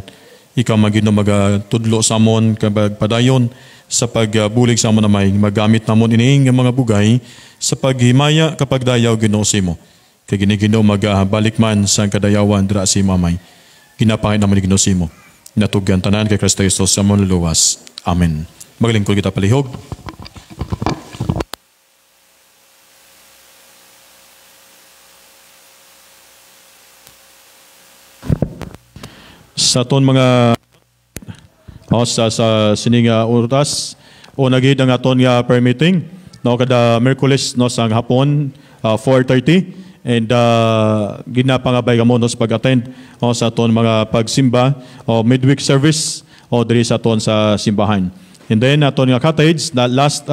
Speaker 3: Ikaw Ginoo magatudlo samon kag padayon sa pagbulig sa amon namay magamit namon ini nga mga bugay sa paghimaya kapag dayaw Ginoo sa imo. Kay Ginoo magabalik man sa kadayawan dira sa imamay. Ginapahay naman ni Ginoo sa imo. Natugyan tanan kay Kristo Jesus sa amon luwas. Amen. Magalingkod kita palihog. Sa aton mga sa sininga oras o nagid ang aton nga prayer meeting no kada Miyerkules no sang hapon 4:30 and ginapangabay kamo no sa pag-attend sa aton mga pagsimba o midweek service o diri sa aton sa simbahan. And then aton nga cottage na last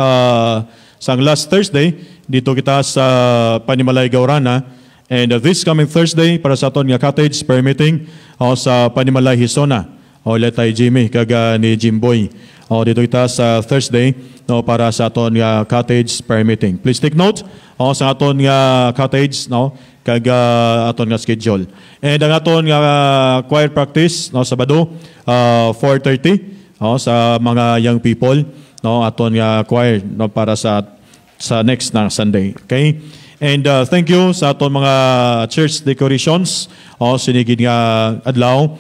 Speaker 3: Thursday dito kita sa Panimalay Gaurana. And this coming Thursday para sa aton nga cottage prayer meeting sa Panimalay Hisona o letay Jimmy kaga ni Jimboy. Dito kita sa Thursday no para sa aton nga cottage prayer meeting. Please take note sa aton nga cottage no kaga aton nga schedule. And ang aton nga choir practice no Sabado 4:30 sa mga young people no aton nga choir no para sa next na Sunday. Okay? And thank you sa aton mga church decorations sinigid nga adlaw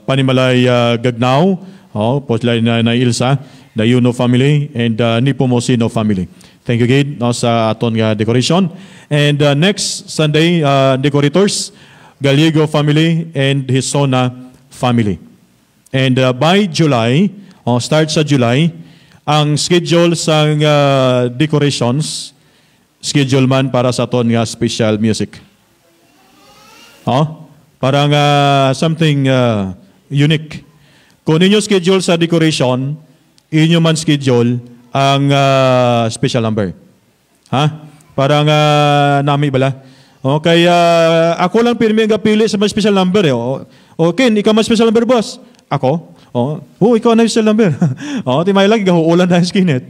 Speaker 3: Panimalay Gagnaw potlay na Ilsa the Yuno family and Nipomosino family. Thank you gid sa aton nga decoration. And next Sunday decorators Gallego family and Hisona family. And by July start sa July ang schedule sa decorations schedule man para sa aton nga special music. Parang something unique. Kung ninyo schedule sa decoration, inyo man schedule ang special number. Parang nami bala. Okay, ako lang pirmi nga pili sa special number. Okay, ikaw man special number, boss. Ako? Ikaw na yung special number. Timay lagi, gahuulan na yung skinet.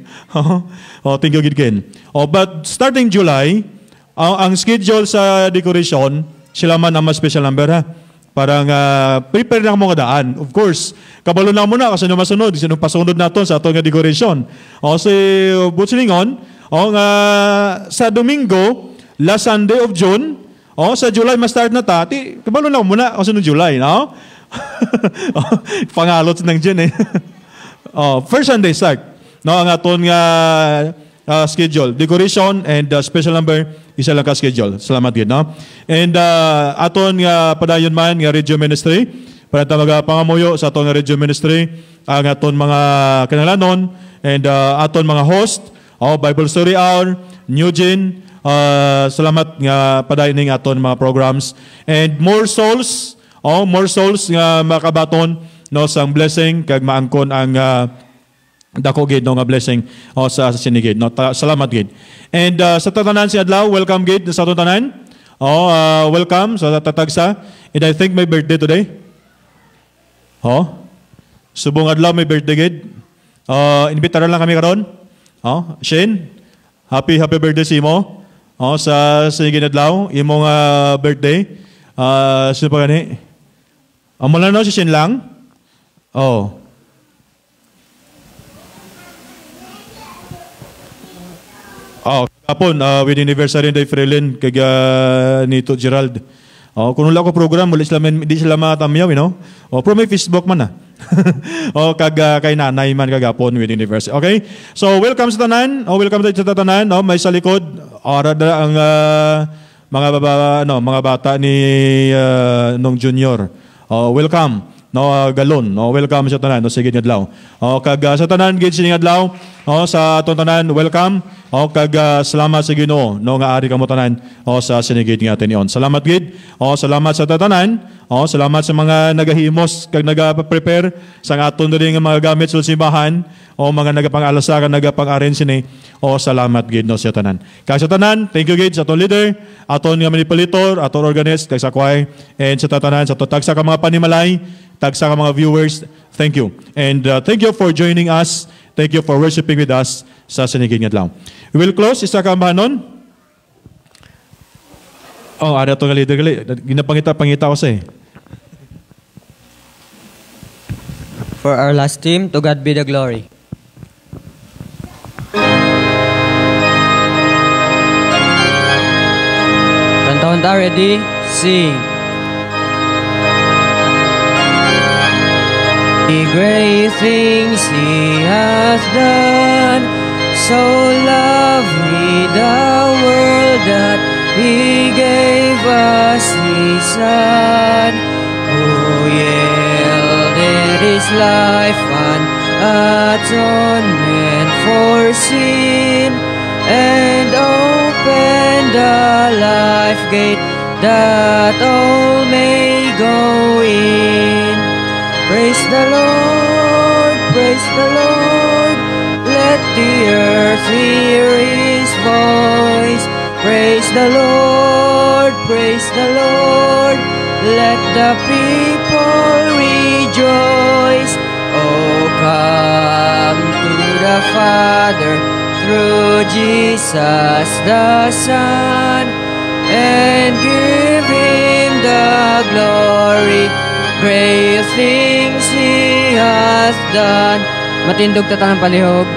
Speaker 3: Thank you, Gidken. But starting July, ang schedule sa decoration, sila man ang special number, ha? Parang prepare na mo nga daan. Of course, kabalo na mo na kasi nung masunod, sinong pasunod natin sa atong decoration. Si Butchilingon, sa Domingo, last Sunday of June, sa July ma-start na tati, kabalo na mo na kasi nung July, no? Pangalot ng June, eh. First Sunday start, no? Ang aton nga schedule, decoration and special number, isa lang ka schedule. Salamat yun, no? And aton nga padayon man nga radio ministry, para ta magapangamuyo sa aton nga radio ministry, ang aton mga kinahanglanon and aton mga host, Bible Story Hour, New Gen, salamat nga padayon ning aton mga programs and more souls nga makabaton no sang blessing kag maangkon ang dako gid no nga blessing sa sinigid no salamat gid. And sa tatanan si adlaw welcome gid sa tatanan. Welcome sa tatagsa. And I think my birthday today. Subong adlaw may birthday gid. Imbitaran lang kami karon. Shane, happy birthday si mo. Sa sinigid adlaw imong birthday. Sino pa gani? Amo lang no si Shane lang. Kapon, with anniversary day Frelin kag nito Gerald. Kung wala ko program, di sila matamyaw, you know? Pero may Facebook man na. O kag kay nanay man kagapon within the verse. Okay? So welcome sa tanan. Welcome sa tanan. May sa likod ara ang mga bata ni nung junior. Welcome. Galon. Welcome sa tanan. Sige adlaw. Kag sa tanan gid sining adlaw. Sa aton tanan welcome. Kag salamat sa Ginoo nga ari kamo tanan sa sinigid nga atin Salamat gid. Salamat sa tanan. Salamat sa mga nagahimos kag nagaprepare sa aton diri nga mga gamit sa simbahan mga nagapang-alasa kag nagapang-arrange ni. Salamat gid sa tanan. Kag sa tanan, thank you gid sa aton leader, aton nga manipulator, aton organist kag sa choir and sa tanan sa tagsa ka mga panimalay, tagsa ka mga viewers. Thank you. And thank you for joining us. Thank you for worshiping with us sa sinigid nga adlaw. We will close isa ka ambanon. Ada to nga leader gali. Ginapangita ko sa
Speaker 1: For our last team, to God be the glory. Kantahon ta, ready? Sing. The great things He hath done, so lovely the world that He gave us His Son, who yielded His life an atonement for sin, and opened the life gate that all may go in. Praise the Lord, praise the Lord, let the earth hear His voice. Praise the Lord, let the people rejoice. Oh, come to the Father through Jesus the Son, and give Him the glory. Great things He hath done. Matindog tatanang palihog.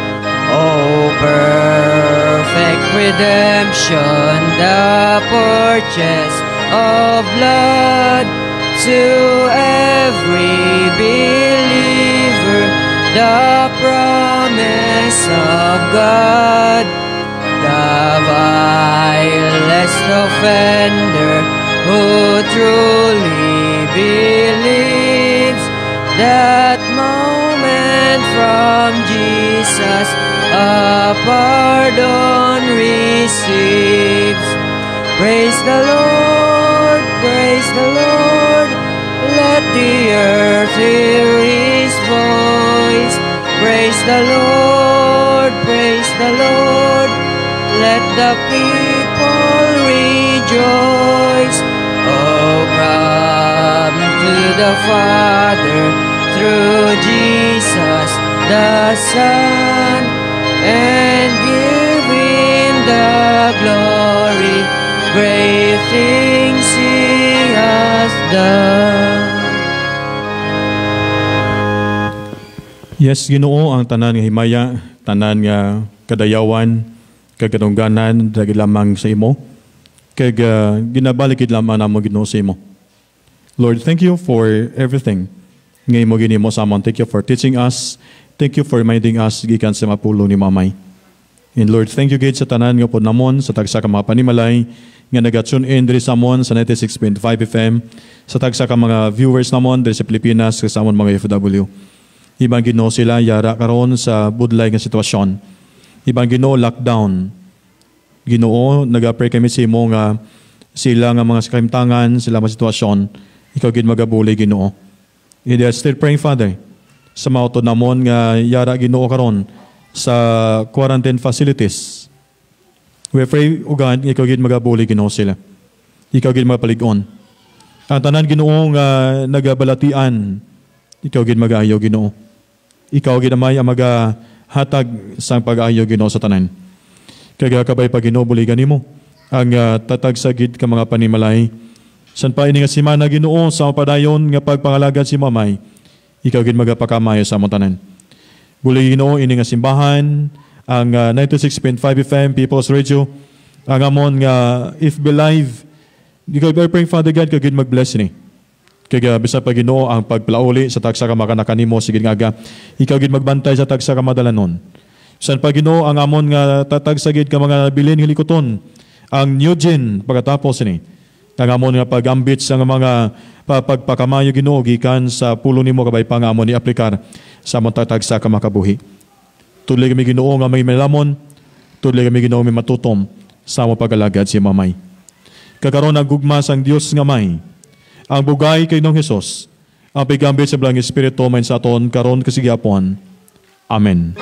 Speaker 1: Oh, perfect redemption, the purchase of blood to every believer, the promise of God. The vilest offender who truly believes, that moment from Jesus a pardon receives. Praise the Lord, let the earth hear His voice. Praise the Lord, let the people rejoice. Oh, come to the Father through Jesus the Son, and give Him the glory. Great things He has done.
Speaker 3: Yes, Ginoo, ang tanan nga himaya, tanan nga kadayawan, kag katungganan dagi lamang sa imo. Kag ginabalik gid lamang namo Ginoo sa imo. Lord, thank you for everything. Ngay mo ginimo sa amon. Thank you for teaching us. Thank you for reminding us gikan sa mapulo ni Mamay. And Lord, thank you gid sa tanan nga pod namon sa tagsa ka mga panimalay nga naga-tune in diri sa amon sa 96.5 FM, sa tagsa ka mga viewers namon diri sa Pilipinas sa amon mga FW. Ibang Ginoo sila yara karon sa budlay nga sitwasyon. Ibang Ginoo lockdown. Ginoo, nag-pray kami sa imo nga sila nga mga kalimtangan, sila mga sitwasyon, ikaw gid magabuli Ginoo. And still praying, Father, sa mga utod namon nga yara Ginoo karon sa quarantine facilities. We pray, O God, ikaw gid magabuli Ginoo sila. Ikaw gid magpalig-on. Ang tanan Ginoo nga nagabalatian, ikaw gid mag-aayo Ginoo. Ikaw gid amay ang magahatag sang pag-aayo Ginoo sa tanan. Kaya kabay pa Ginoo buligan nimo ang tatag sa gid ka mga panimalay. San pa ini nga simana Ginoo sa padayon nga pagpangalagad si Mamay, ikaw gid magapakamayo sa among tanan. Buli Ginoo ini nga simbahan, ang 96.5 FM People's Radio, ang amon nga if believe, ikaw praying Father God, ikaw gid mag-bless ni. Kaya bisa pa Ginoo ang pagplauli sa tagsa ka makanakanimo sige nga ikaw gid magbantay sa tagsa ka madalanon. San pa Ginoo ang amon nga tatag sa gid ka mga bilin hilikoton ang new gen pagkatapos ni. Ang amon nga pagambit sa mga pagpakamayo Ginoo gikan sa pulo nimo kabay pangamon ni aplikar sa amon tagsa ka makabuhi. Tudlay kami Ginoo nga may melamon, tudlay kami Ginoo may matutom sa amon pagalagad si mamay. Kakaron nagugma sang Dios nga may ang bugay kay Nong Hesus, ang pigambit sa Blang Espiritu main sa aton karon kasigyapon. Amen.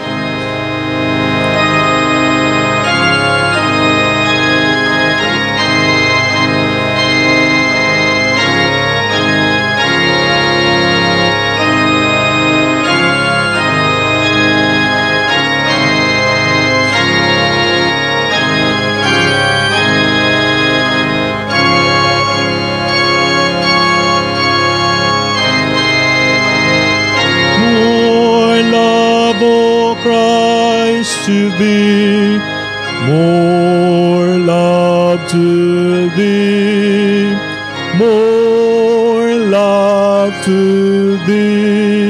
Speaker 2: To thee, more love to thee, more love to thee.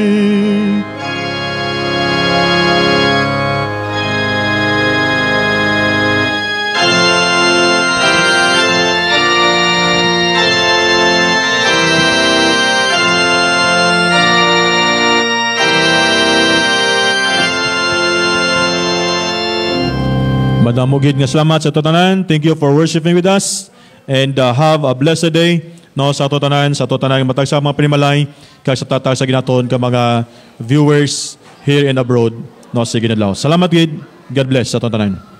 Speaker 3: Madamo gid nga salamat sa tanan. Thank you for worshiping with us and have a blessed day no sa tanan matag sa mga pinimalay kag sa tatag sa ginaton ka mga viewers here and abroad no sige adlaw. Salamat gid. God bless sa tanan.